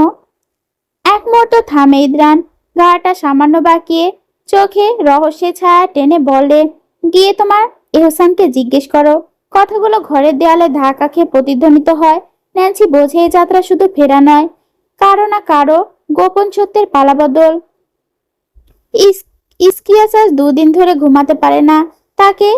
এক মুহূর্ত থামে ইদ্রান, গাটা সামান্য বাঁকিয়ে চোখে রহস্যের ছায়া টেনে বলে, গিয়ে তোমার এহসানকে জিজ্ঞেস করো। কথাগুলো ঘরের দেয়ালে ধাক্কা খেয়ে প্রতিধ্বনিত হয়। ন্যান্সি বোঝে এই যাত্রা শুধু ফেরা নয়, কারো না কারো গোপন সত্যের পালাবদল। ইসকিয়াস আজ 2 দিন ধরে ঘুমাতে পারে না। তাকে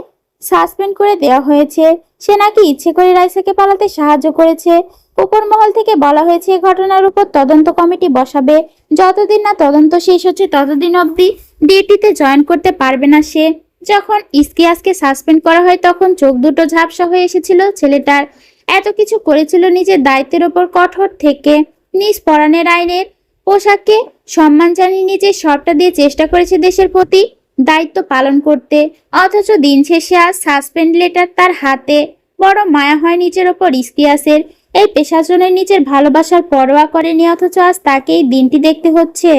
সাসপেন্ড করে দেওয়া হয়েছে। সে নাকি ইচ্ছে করে রাইসাকে পালাতে সাহায্য করেছে। উপর মহল থেকে বলা হয়েছে এই ঘটনার উপর তদন্ত কমিটি বসাবে। যতদিন না তদন্ত শেষ হচ্ছে ততদিন অবধি ডিউটিতে জয়েন করতে পারবে না সে। যখন ইসকিয়াসকে সাসপেন্ড করা হয় তখন চোখ দুটো ঝাপসা হয়ে এসেছিল ছেলেটার। এত কিছু করেছিল নিজের দায়িত্বের ওপর কঠোর থেকে। নিজ পরাণের আইনের পোশাককে সম্মান জানিয়ে নিজের সবটা দিয়ে চেষ্টা করেছে দেশের প্রতি দায়িত্ব পালন করতে। অথচ দিন শেষে আজ সাসপেন্ড লেটার তার হাতে। বড় মায়া হয় নিজের ওপর ইসকিয়াসের। এই পেশাজনের নিজের ভালোবাসার পরোয়া করেনি, অথচ আজ তাকেই দিনটি দেখতে হচ্ছে।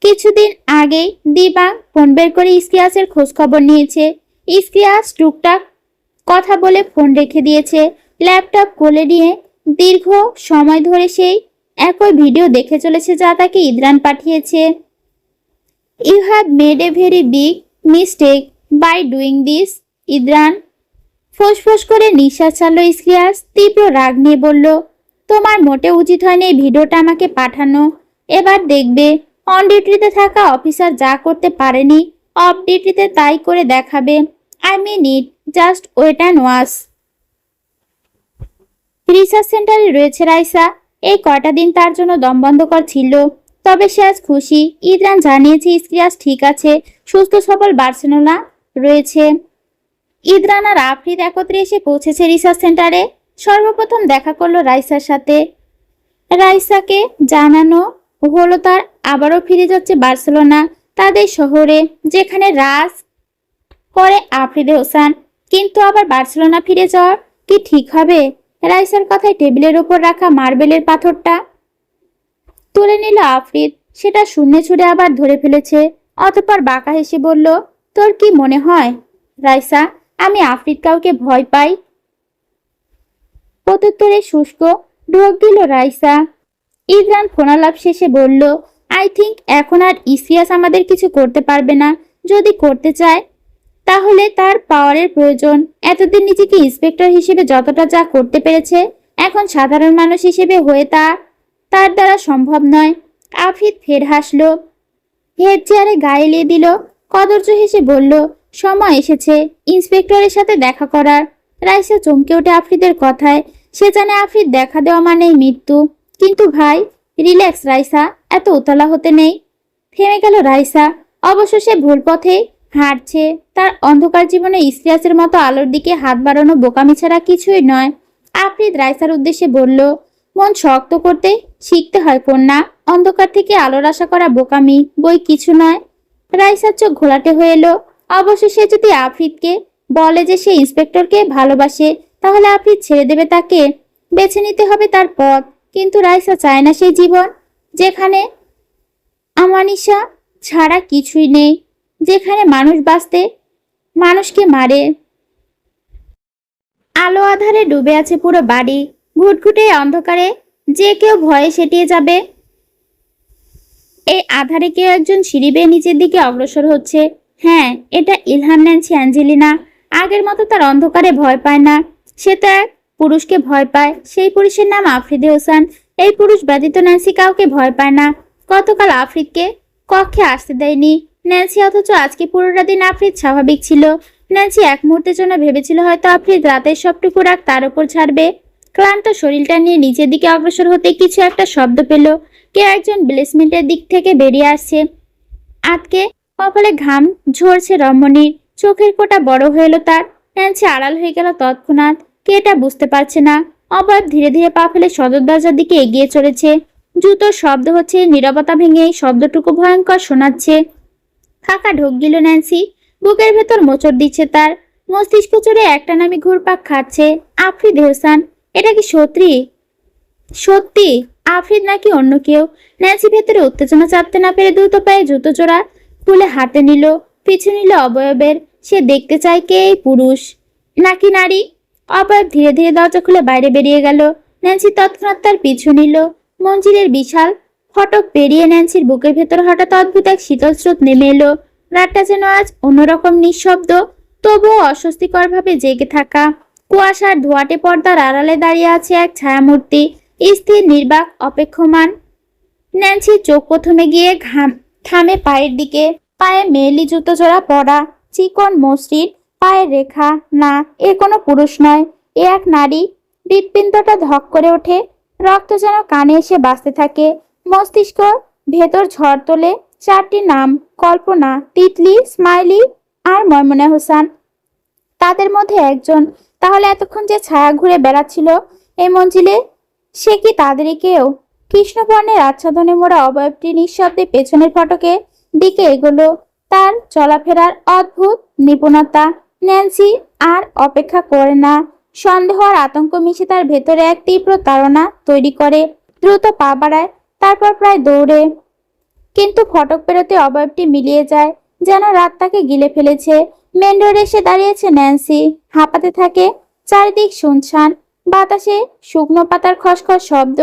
কিছুদিন আগেই দিবা ফোন বের করে ইসকিয়াসের খোঁজ খবর নিয়েছে। ইসকিয়াস টুকটাক কথা বলে ফোন রেখে দিয়েছে। ল্যাপটপ কোলে নিয়ে দীর্ঘ সময় ধরে সেই একই ভিডিও দেখে চলেছে যা তাকে ইদ্রান পাঠিয়েছে। You have made a very big mistake by doing this, Idran. ফোঁস করে নিঃশ্বাস ছাড়ল ইসকিয়াস। তীব্র রাগ নিয়ে বলল, তোমার মোটে উচিত হয়নি এই ভিডিওটা আমাকে পাঠানো। এবার দেখবে অন ডিউটিতে থাকা অফিসার যা করতে পারেনি অফ ডিউটিতে তাই করে দেখাবে। I mean it, just wait and watch. Research সেন্টারে রয়েছে রাইসা। এই কয়টা দিন তার জন্য দমবন্ধকর ছিল, তবে সে আজ খুশি। ইদ্রান জানিয়েছে ইসকিয়াস ঠিক আছে, সুস্থ সবল বার্সেলোনা রয়েছে। ইদ্রান আর আফ্রিদ একত্রে এসে পৌঁছেছে রিসার্চ সেন্টারে। সর্বপ্রথম দেখা করলো রাইসার সাথে। রাইসাকে জানানো হলো তার আবারও ফিরে যাচ্ছে বার্সেলোনা, তাদের শহরে, যেখানে রাজ করে আফ্রিদ হোসেন। কিন্তু আবার বার্সেলোনা ফিরে যাওয়ার কি ঠিক হবে? রাইসার কথায় টেবিলের ওপর রাখা মার্বেলের পাথরটা তুলে নিল আফ্রিদ। সেটা শূন্যে ছুঁড়ে আবার ধরে ফেলেছে। অতঃপর বাঁকা হেসে বলল, তোর কি মনে হয় রাইসা আমি আফ্রিদ কাউকে ভয় পাই? প্রত্যুত্তরে শুষ্ক ঢোক দিল রাইসা। ইদ্রান ফোনালাপ শেষে বলল, আই থিঙ্ক এখন আর ইসিয়াস আমাদের কিছু করতে পারবে না। যদি করতে চায় তাহলে তার পাওয়ারের প্রয়োজন। এতদিন নিজেকে ইন্সপেক্টর হিসেবে যতটা যা করতে পেরেছে এখন সাধারণ মানুষ হিসেবে হয়ে তার দ্বারা সম্ভব নয়। আফ্রিদ ফের হাসল, হেড চেয়ারে গায়ে এলিয়ে দিল। কদর্য হেসে বলল, সময় এসেছে ইন্সপেক্টরের সাথে দেখা করার। রাইসা চমকে ওঠে আফ্রিদের কথায়। সে জানে আফ্রিদ দেখা দেওয়া মানেই মৃত্যু। কিন্তু ভাই, রিল্যাক্স রাইসা, এত উতলা হতে নেই। থেমে গেল রাইসা। অবশ্য সে ভুল পথে হাঁটছে। তার অন্ধকার জীবনে ইসকিয়াসের মতো আলোর দিকে হাত বাড়ানো বোকামি ছাড়া কিছুই নয়। আফ্রিদ রাইসার উদ্দেশ্যে বলল, মন শক্ত করতে শিখতে হয় কন্যা। অন্ধকার থেকে আলোর আশা করা বোকামি বই কিছু নয়। রাইসার চোখ ঘোলাটে হয়ে এলো। অবশ্য সে যদি আফ্রিদকে বলে যে সে ইন্সপেক্টরকে ভালোবাসে, তাহলে আফ্রিদ ছেড়ে দেবে তাকে। বেছে নিতে হবে তার পথ। কিন্তু রাইসা চায় না সেই জীবন যেখানে অমানিসা ছাড়া কিছুই নেই, যেখানে মানুষ বাঁচতে মানুষকে মারে। আলো আধারে ডুবে আছে পুরো বাড়ি, ঘুটঘুটে অন্ধকারে যে কেউ ভয়ে সেটিয়ে যাবে। এই আধারে কেউ একজন সিঁড়ি বেয়ে নিচের দিকে অগ্রসর হচ্ছে। হ্যাঁ, এটা ইলহাম ন্যান্সি অ্যাঞ্জেলিনা। আগের মতো তার অন্ধকারে ভয় পায় না। সে তো এক পুরুষকে ভয় পায়, সেই পুরুষের নাম আফ্রিদি হোসেন। এই পুরুষ ব্যতীত ন্যান্সি কাউকে ভয় পায় না। গতকাল আফ্রিদকে কক্ষে আসতে দেয়নি ন্যান্সি, অথচ আজকে পুরোটা দিন আফ্রিদ স্বাভাবিক ছিল। ন্যান্সি এক মুহূর্তের জন্য ভেবেছিল হয়তো আফ্রিদ রাতের সবটুকু রাগ তার উপর ছাড়বে। ক্লান্ত শরীরটা নিয়ে নিচের দিকে অগ্রসর হতে কিছু একটা শব্দ পেল। কেউ একজন বেসমেন্টের দিক থেকে বেরিয়ে আসছে। আতকে কপালে ঘাম ঝরছে রমণীর, চোখের কোটা বড় হয়ে এলো তার। ন্যান্সি আড়াল হয়ে গেল তৎক্ষণাৎ। কে এটা বুঝতে পারছে না। অবয়ব ধীরে ধীরে পা ফেলে সদর দরজার দিকে এগিয়ে চলেছে। জুতোর শব্দ হচ্ছে, নীরবতা ভেঙে এই শব্দটুকু ভয়ঙ্কর শোনাচ্ছে। ফাঁকা ঢোক গেল ন্যান্সি, বুকের ভেতর মোচড় দিচ্ছে তার। মস্তিষ্ক চড়ে একটা নামে ঘুরপাক খাচ্ছে। আফ্রিদ হোসেন, এটা কি সত্যি? সত্যি আফ্রিদ নাকি অন্য কেউ? ন্যান্সি ভেতরে উত্তেজনা চাপতে না পেরে দ্রুত পায়ে জুতো জোড়া খুলে হাতে নিল, পিছু নিল অবয়বের। সে দেখতে চায় কে এই পুরুষ নাকি নারী। অবয়ব ধীরে ধীরে দরজা খুলে বাইরে বেরিয়ে গেল। ন্যান্সি তৎক্ষণাৎ তার পিছু নিল। মঞ্জিলের বিশাল ফটক পেরিয়ে ন্যান্সির বুকের ভেতর হঠাৎ অদ্ভুত এক শীতল স্রোত নেমে এলো। রাতটা যেন আজ অন্যরকম নিঃশব্দ, তবুও অস্বস্তিকর ভাবে জেগে থাকা। কুয়াশার ধোঁয়াটে পর্দার আড়ালে দাঁড়িয়ে আছে এক ছায়ামূর্তি, স্থির নির্বাক অপেক্ষমান। ন্যান্সির চোখ প্রথমে গিয়ে থামে পায়ের দিকে। পায়ে মেয়েলি জুতো জোড়া পরা, চিকন মসৃণ পায়ের রেখা। না, এ কোনো পুরুষ নয়, এ এক নারী। হৃৎপিণ্ডটা ধক করে ওঠে, রক্ত যেন কানে এসে বাজতে থাকে। মস্তিষ্ক ভেতর ঝড় তোলে। চারটি নাম, কল্পনা, তিতলি, স্মাইলি আর ময়মুনা হোসেন। তাদের মধ্যে একজন। তাহলে এতক্ষণ যে ছায়া ঘুরে বেড়াচ্ছিল এই মঞ্জিলে, সে কি তাদেরই কেউ? কৃষ্ণবর্ণের আচ্ছাদনে মোড়া অবয়বটি নিঃশব্দে পেছনের ফটকে দিকে এগোলো। তার চলাফেরার অদ্ভুত নিপুণতা। ন্যান্সি আর অপেক্ষা করে না। সন্দেহ আর আতঙ্ক মিশে তার ভেতরে এক তীব্র তাড়না তৈরি করে। দ্রুত পা বাড়ায়, তারপর প্রায় দৌড়ে। কিন্তু ফটক পেরোতে অবয়বটি মিলিয়ে যায়, যেন রাত তাকে গিলে ফেলেছে। মেন রোডে এসে দাঁড়িয়েছে ন্যান্সি, হাঁপাতে থাকে। চারিদিক শুনশান, বাতাসে শুকনো পাতার খসখস শব্দ।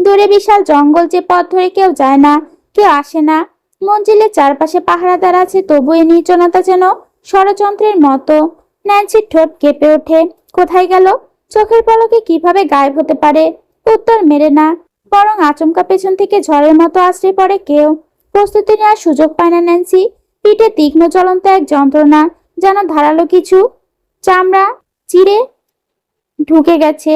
দূরে বিশাল জঙ্গল, যে পথ ধরে কেউ যায় না, কেউ আসে না। মঞ্জিলের চারপাশে পাহারাদার আছে, তবু এই নির্জনতা যেন ষড়যন্ত্রের মতো। ন্যান্সির ঠোঁট কেঁপে ওঠে। কোথায় গেল? চোখের পলকে কিভাবে গায়েব হতে পারে? উত্তর মেলে না, বরং আচমকা পেছন থেকে ঝড়ের মতো আশ্রয় পড়ে কেউ। প্রস্তুতি নেওয়ার সুযোগ পায় না ন্যান্সি। পিঠে তীক্ষ্ণ জ্বলন্ত এক যন্ত্রণা, যেন ধারালো কিছু চামড়া চিরে ঢুকে গেছে।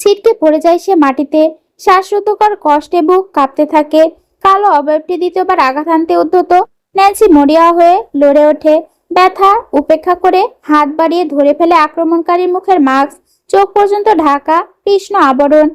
ছিটকে পড়ে যায় সে মাটিতে। শ্বাসরুদ্ধকর কষ্টে বুক কাঁপতে থাকে। কালো অবয়বটি দ্বিতীয়বার আঘাত হানতে উদ্যত। ন্যান্সি মরিয়া হয়ে লড়ে ওঠে। ব্যথা উপেক্ষা করে হাত বাড়িয়ে ধরে ফেলে আক্রমণকারীর মুখের মাস্ক, চোখ পর্যন্ত ঢাকা কৃষ্ণ আবরণ।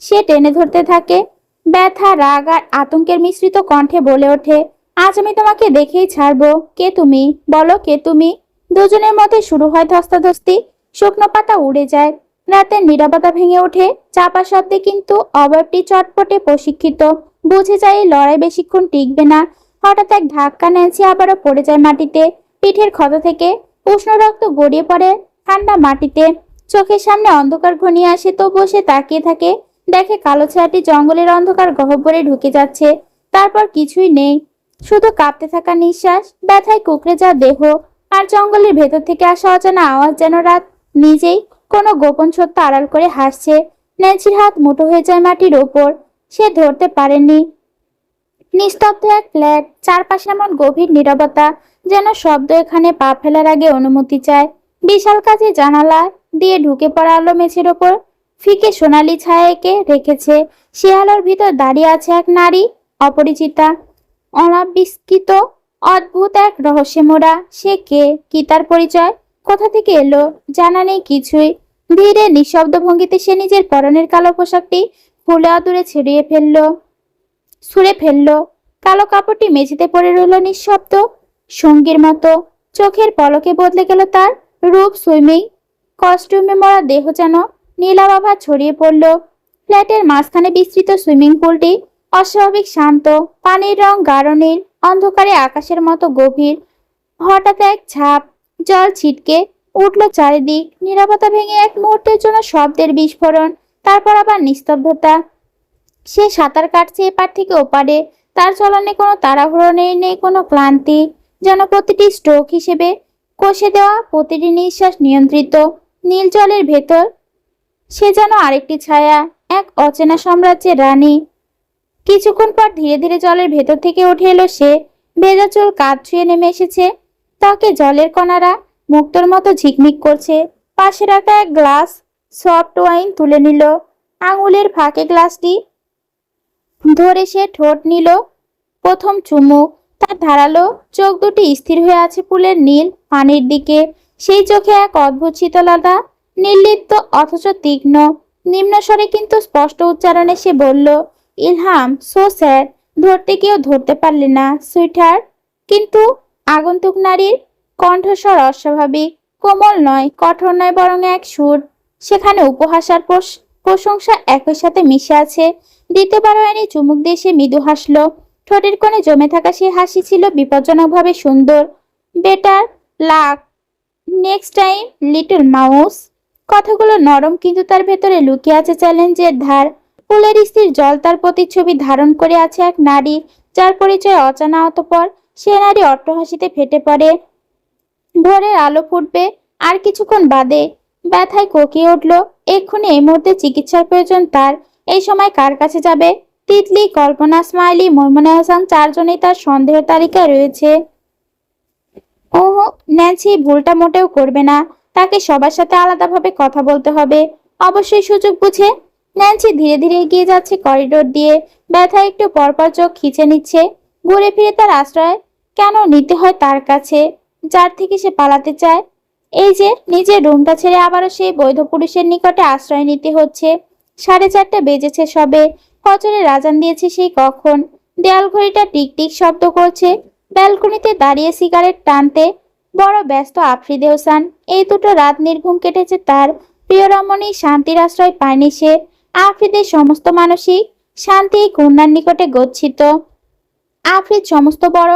সে টেনে ধরতে থাকে। ব্যথা, রাগ আর আতঙ্কের মিশ্রিত কণ্ঠে বলে ওঠে, আজ আমি তোমাকে দেখেই ছাড়বো। কে তুমি? বলো, কে তুমি? দুজনের মধ্যে শুরু হয় ধস্তাধস্তি। শুকনো পাতা উড়ে যায়। রাতের নীরবতা ভেঙে ওঠে চাপা শব্দে, কিন্তু অবয়বটি চটপটে প্রশিক্ষিত। বুঝে যায় এই লড়াই বেশিক্ষণ টিকবে না। হঠাৎ এক ধাক্কা, ন্যান্সি আবারও পড়ে যায় মাটিতে। পিঠের ক্ষত থেকে উষ্ণ রক্ত গড়িয়ে পড়ে ঠান্ডা মাটিতে। চোখের সামনে অন্ধকার ঘনিয়ে আসে, তবুও সে তাকিয়ে থাকে। দেখে কালো ছায়াটি জঙ্গলের অন্ধকার গহ্বরে ঢুকে যাচ্ছে। তারপর কিছুই নেই, শুধু কাঁপতে থাকা নিঃশ্বাস, ব্যথায় কুকড়ে যাওয়া দেহ, আর জঙ্গলের ভেতর থেকে আসা অজানা আওয়াজ, যেন রাত নিজেই কোনো গোপন সত্য আড়াল করে হাসছে। ন্যান্সির হাত মুঠো হয়ে যায় মাটির ওপর। সে ধরতে পারেনি। নিস্তব্ধ এক ফ্ল্যাট, চারপাশে এমন গভীর নীরবতা, যেন শব্দ এখানে পা ফেলার আগে অনুমতি চায়। বিশাল কাজে জানালা দিয়ে ঢুকে পড়া আলো মেঝের ওপর ফিকে সোনালি ছায়া এঁকে রেখেছে। সে আলোর ভিতর দাঁড়িয়ে আছে এক নারী, অপরিচিতা, অনাবিষ্কৃত, অদ্ভুত এক রহস্যে মোড়া। সে কে? কি তার পরিচয়? কোথা থেকে এলো? জানা নেই কিছুই। ধীরে নিঃশব্দ ভঙ্গিতে সে নিজের পরনের কালো পোশাকটি ফুলে আদুরে ছুঁড়ে ফেললো। কালো কাপড়টি মেঝেতে পড়ে রইল নিঃশব্দ, সঙ্গীর মতো। চোখের পলকে বদলে গেল তার রূপ। সুইমিং কস্টিউমে মরা দেহ যেন নীলাভ আভা ছড়িয়ে পড়ল। ফ্ল্যাটের মাঝখানে বিস্তৃত সুইমিং পুলটি অস্বাভাবিক শান্ত, পানির রং গাঢ় নীল, অন্ধকারে আকাশের মতো গভীর। হঠাৎ এক ঝাঁপ জল ছিটকে উঠল চারিদিক, নীরবতা ভেঙে এক মুহূর্তের জন্য শব্দের বিস্ফোরণ, তারপর আবার নিস্তব্ধতা। সে সাঁতার কাটছে এপার থেকে ওপারে, তার চলনে কোনো তাড়াহুড়ো নেই, নেই কোনো ক্লান্তি, যেন প্রতিটি স্ট্রোক হিসেবে কষে দেওয়া, প্রতিটি নিঃশ্বাস নিয়ন্ত্রিত। নীল জলের ভেতর সে যেন আরেকটি ছায়া, এক অচেনা সাম্রাজ্যের রানী। কিছুক্ষণ পর ধীরে ধীরে জলের ভেতর থেকে উঠে এলো সে, ভেজা চুল কাঁধ ছুঁয়ে নেমে এসেছে, ত্বকে জলের কণারা মুক্তোর মতো ঝিকমিক করছে। পাশে রাখা এক গ্লাস সফট ওয়াইন তুলে নিল, আঙুলের ফাঁকে গ্লাসটি ধরে সে ঠোঁট নিল প্রথম চুমুক। তার ধারালো চোখ দুটি স্থির হয়ে আছে ফুলের নীল পানির দিকে, সেই চোখে এক অদ্ভুত শীতলতা, নির্লিপ্ত অথচ তীক্ষ্ণ। নিম্ন স্বরে কিন্তু স্পষ্ট উচ্চারণে সে বলল, ইলহাম, সো স্যাড, ধরতে গিয়েও ধরতে পারলে না সুইটহার্ট। কিন্তু আগন্তুক নারীর কণ্ঠস্বর অস্বাভাবিক, কোমল নয়, কঠোর নয়, বরং এক সুর। সেখানে উপহাস আর প্রশংসা একই সাথে মিশে আছে। দ্বিতীয়বারও এনে চুমুক দিয়ে সে মৃদু হাসলো, ঠোঁটের কোণে জমে থাকা সেই হাসি ছিল বিপজ্জনকভাবে সুন্দর। Better luck next time little mouse. কথাগুলো নরম, কিন্তু তার ভেতরে লুকিয়ে আছে চ্যালেঞ্জের ধার। ফুলের স্থির জল তার প্রতিচ্ছবি ধারণ করে আছে এক নারী, যার পরিচয় অজানা। অতঃপর সে নারী অট্টহাসিতে ফেটে পড়ে। ভোরের আলো ফুটবে আর কিছুক্ষণ বাদে। ব্যথায় কোকিয়ে উঠল, এক্ষুনি এই মুহূর্তে চিকিৎসার প্রয়োজন তার। এই সময় কার কাছে যাবে? তিতলি, কল্পনা, স্মাইলি, মৈমুনা হাসান চারজনেই তার সন্দেহের তালিকায় রয়েছে। ওহ, ন্যান্সি ভুলটা মোটেও করবে না, তাকে সবার সাথে আলাদাভাবে কথা বলতে হবে, অবশ্যই সুযোগ বুঝে। ন্যান্সি ধীরে ধীরে এগিয়ে যাচ্ছে করিডোর দিয়ে, ব্যথা একটু পরপর চোখ খিচে নিচ্ছে। ঘুরে ফিরে তার আশ্রয় কেন নিতে হয় তার কাছে, যার থেকে সে পালাতে চায়? এই যে নিজের রুমটা ছেড়ে আবারও সেই বৈধ পুরুষের নিকটে আশ্রয় নিতে হচ্ছে। 4:30 বেজেছে সবে, ফজরের আজান দিয়েছে সেই কখন। দেয়াল ঘড়িটা টিকটিক শব্দ করছে। ব্যালকনিতে দাঁড়িয়ে সিগারেট টানতে বড় ব্যস্ত আফ্রিদি হোসেন। এই দুটো রাত নির্ঘুম কেটেছে তার। প্রিয় রমণী শান্তির আশ্রয় পায়নি সে। আফ্রিদের সমস্ত মানসিক শান্তি এই কন্যার নিকটে গচ্ছিত। আফ্রিদ মস্ত বড়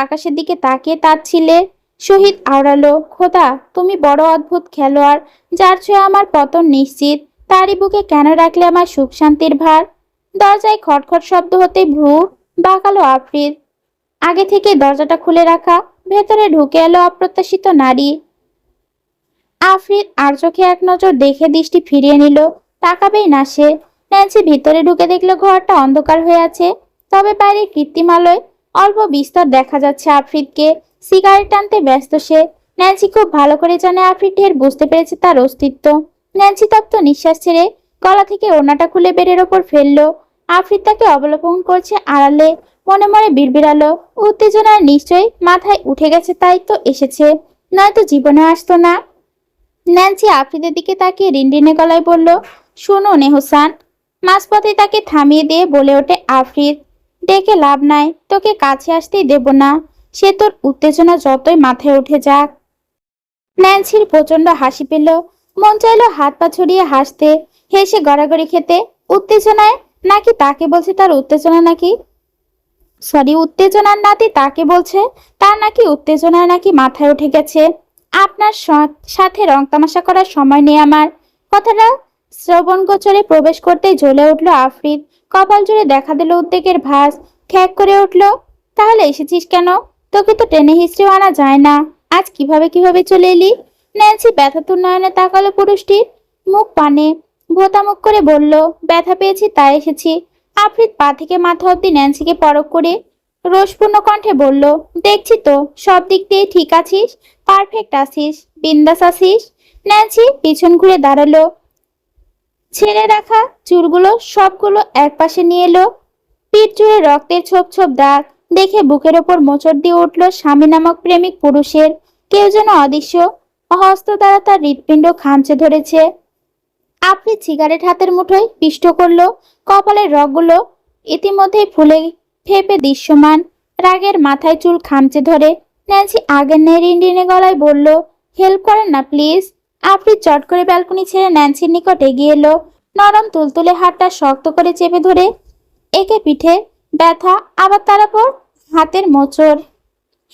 আকাশের দিকে তাকিয়ে তার ছিলে শহীদ আওড়ালো, খোদা, তুমি বড় অদ্ভুত খেলোয়াড়, যার ছুঁয়ে আমার পতন নিশ্চিত। তারই বুকে কেন রাখলে আমার সুখ শান্তির ভার? দরজায় খটখট শব্দ হতে ভ্রু বাঁকালো আফ্রিদ। আগে থেকে দরজাটা খুলে রাখা, ভেতরে ঢুকে এলো অপ্রত্যাশিত নারী। আফ্রিদ আর চোখে এক নজর দেখে দৃষ্টি ফিরিয়ে নিল, তাকাবেই না সে। ন্যান্সি ভিতরে ঢুকে দেখলো ঘরটা অন্ধকার হয়ে আছে, তবে বাইরে কৃত্রিম আলোয় অল্প বিস্তর দেখা যাচ্ছে আফ্রিদকে। সিগারেট টানতে ব্যস্ত সে। ন্যান্সি খুব ভালো করে জানে আফ্রিদ ঢের বুঝতে পেরেছে তার অস্তিত্ব। ন্যান্সি তপ্ত নিঃশ্বাস ছেড়ে গলা থেকে ওড়নাটা খুলে বেডের ওপর ফেললো। আফ্রিদ তাকে অবলোকন করছে আড়ালে, মনে মনে বিড়বিড়ালো, উত্তেজনার নিশ্চয়ই মাথায় উঠে গেছে, তাই তো এসেছে, নয়তো জীবনে আসতো না। ন্যান্সি আফ্রিদের দিকে তাকিয়ে রিনরিনে গলায় বলল, শোনো নেহসান। মাঝপথে তাকে থামিয়ে দিয়ে বলে ওঠে আফ্রিদ, ডেকে লাভ নাই, তোকে কাছে আসতেই দেব না, সে তোর উত্তেজনা যতই মাথায় উঠে যাক। ন্যান্সির প্রচন্ড হাসি পেল, মন চাইলো হাত পা ছড়িয়ে হাসতে, হেসে গড়াগড়ি খেতে। উত্তেজনায় নাকি তাকে বলছে তার উত্তেজনা নাকি উত্তেজনার নাতি তাকে বলছে তার নাকি উত্তেজনায় নাকি মাথায় উঠে গেছে। আপনার সাথে রং তামাশা করার সময় নেই আমার। কথাটা শ্রবণ গোচরে প্রবেশ করতেই জ্বলে উঠল আফ্রিদ। কপাল জুড়ে দেখা দিল উদ্বেগের ভাঁজ। খ্যাক করে উঠল, তাহলে এসেছিস কেন? তোকে তো টেনে হিস্ট্রিও আনা যায় না, আজ কিভাবে চলে এলি? ন্যান্সি ব্যথাতুর নয়নে তাকালো পুরুষটির মুখ পানে, ভোতা মুখ করে বলল, ব্যথা পেয়েছি তাই এসেছি। আফ্রিদ পা থেকে মাথা অব্দি ন্যান্সিকে পরখ করে রোষপূর্ণ কণ্ঠে বলল, দেখছি তো সব দিক দিয়ে ঠিক আছিস, পারফেক্ট আছিস, বিন্দাস আছিস। ন্যান্সি পিছন ঘুরে দাঁড়ালো, ছেড়ে রাখা চুলগুলো সবগুলো একপাশে নিয়ে এলো। পিঠ জুড়ে রক্তের ছোপ ছোপ দাগ দেখে বুকের ওপর মোচড় দিয়ে উঠল স্বামী নামক প্রেমিক পুরুষের। কেউ যেন অদৃশ্য হস্ত দ্বারা তার হৃৎপিণ্ড খামচে ধরেছে। আফ্রিদ সিগারেট হাতের মুঠোয় পিষ্ট করলো, কপালের রগগুলো ইতিমধ্যেই ফুলে ফেপে দৃশ্যমান। রাগের মাথায় চুল খামচে ধরে ন্যান্সি আগের ন্যায় রিনরিনে গলায় বলল, হেল্প করেন না প্লিজ। আফ্রিদ চট করে ব্যালকনি ছেড়ে ন্যান্সির নিকট এগিয়ে এলো। নরম তুলতুলে হাতটা শক্ত করে চেপে ধরে। একে পিঠে ব্যথা, আবার তার উপর হাতের মোচড়।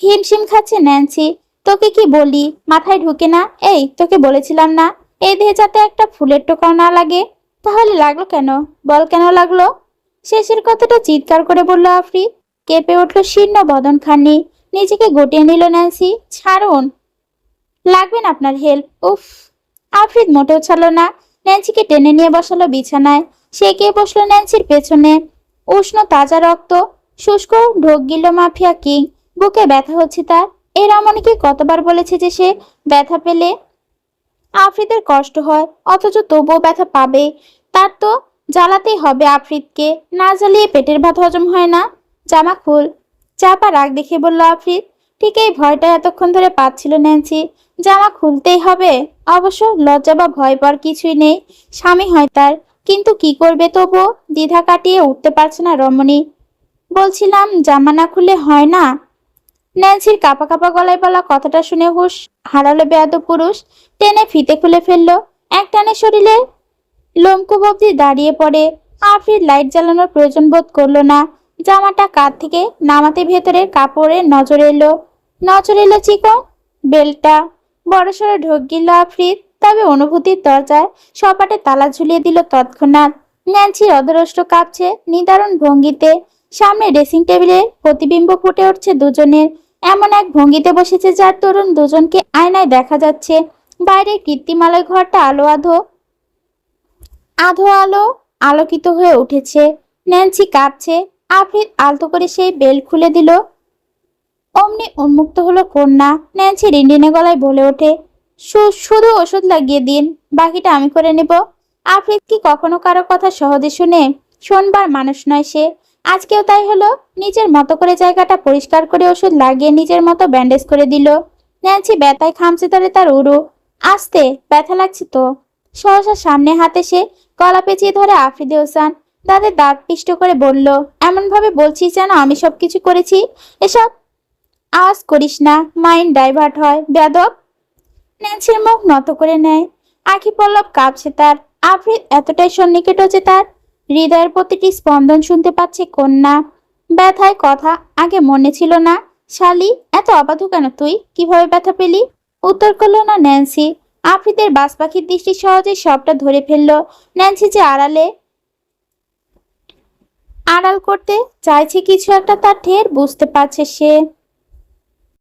হিমশিম খাচ্ছে ন্যান্সি। তোকে কি বলি, মাথায় ঢুকে না? এই, তোকে বলেছিলাম না এই দেহে যাতে একটা ফুলের টোকাও না লাগে। তাহলে লাগলো কেন? বল কেন লাগলো? শেষের কথাটা চিৎকার করে বলল আফরিদ। কেঁপে উঠল শীর্ণ বদনখানি। নিজেকে গুটিয়ে নিল ন্যান্সি। ছাড়ুন, লাগবে না আপনার হেল্প। উফ। আফরিদ মোটেও ছাড়ল না। ন্যান্সিকে টেনে নিয়ে বসালো বিছানায়। সে গিয়ে বসলো ন্যান্সির পেছনে। উষ্ণ তাজা রক্ত, শুষ্ক ঢোক গিল মাফিয়া কিং। বুকে ব্যথা হচ্ছে তার। এই রমণীকে কতবার বলেছে যে সে ব্যথা পেলে আফ্রিদের কষ্ট হয়, অথচ তবুও ব্যথা পাবে। তার তো জ্বালাতেই হবে আফ্রিদকে। না জ্বালিয়ে পেটের ভাত হজম হয় না। জামা খুল। চাপা রাগ দেখে বলল আফ্রিদ। ঠিক এই ভয়টা এতক্ষণ ধরে পাচ্ছিল ন্যান্সি। জামা খুলতেই হবে। অবশ্য লজ্জা বা ভয় পাওয়ার কিছুই নেই। স্বামী হয় তার। কিন্তু কি করবে, তবুও দ্বিধা কাটিয়ে উঠতে পারছে না রমণী। বলছিলাম, জামা না খুললে হয় না? ন্যান্সির কাঁপা কাঁপা গলায় বলা কথাটা শুনে হুঁশ হারালো বেয়াদব পুরুষ। টেনে ফিতে খুলে ফেললো। এক টানে শরীরে লোমকূপ অব্দি দাঁড়িয়ে পড়ে। আফরিদ লাইট জ্বালানোর প্রয়োজন বোধ করলো না। জামাটা কাঁধ থেকে নামাতে ভেতরের কাপড়ে নজর এলো চিকন বেলটা। বড়সড় ঢোক গিল আফরিদ। তবে অনুভূতির দরজায় সপাটে তালা ঝুলিয়ে দিল তৎক্ষণাৎ। ন্যান্সির অধরষ্ট কাঁপছে নিদারুণ ভঙ্গিতে। সামনে ড্রেসিং টেবিলে প্রতিবিম্ব ফুটে উঠছে দুজনের। এমন এক ভঙ্গিতে বসেছে যার তরুণ দুজনকে আয়নায় দেখা যাচ্ছে। বাইরে কৃত্রিমালয় ঘরটা আধো আলো আলোকিত হয়ে উঠেছে। ন্যান্সি কাঁপছে। আফরিদ আলতো করে সেই বেল্ট খুলে দিল। অমনি উন্মুক্ত হলো কন্যা। ন্যান্সি রিনরিনে গলায় বলে ওঠে, শুধু ওষুধ লাগিয়ে দিন, বাকিটা আমি করে নেব। আফরিদ কি কখনো কারো কথা সহজে শুনে? শোনবার মানুষ নয় সে। আজকেও তাই হলো। নিজের মতো করে জায়গাটা পরিষ্কার করে ওষুধ লাগিয়ে নিজের মতো ব্যান্ডেজ করে দিল। ন্যান্সি ব্যথায় খামচে ধরে তার উরু। আস্তে, ব্যথা লাগছে তো। সহসা সামনে হাতে সে গলা পেঁচিয়ে ধরে আফ্রিদি হোসেন। তাদের দাঁত পিষ্ট করে বলল, এমন ভাবে বলছিস যেন আমি সবকিছু করেছি। এসব আওয়াজ করিস না, মাইন্ড ডাইভার্ট হয় বেয়াদব। ন্যান্সির মুখ নত করে নেয়। আঁখি পল্লব কাঁপছে তার। আফরিদ এতটাই সন্নিকট যে তার হৃদয়ের প্রতিটি স্পন্দন শুনতে পাচ্ছে কন্যা। ব্যথায় কথা আগে মনে ছিল না। শালি, এত অবাধু কেন তুই? কিভাবে ব্যথা পেলি? উত্তর করলো না ন্যান্সি। আফ্রিদের বাজ পাখির দৃষ্টি সহজেই সবটা ধরে ফেললো। ন্যান্সি যে আড়াল করতে চাইছে কিছু একটা, তার ঢের বুঝতে পারছে সে।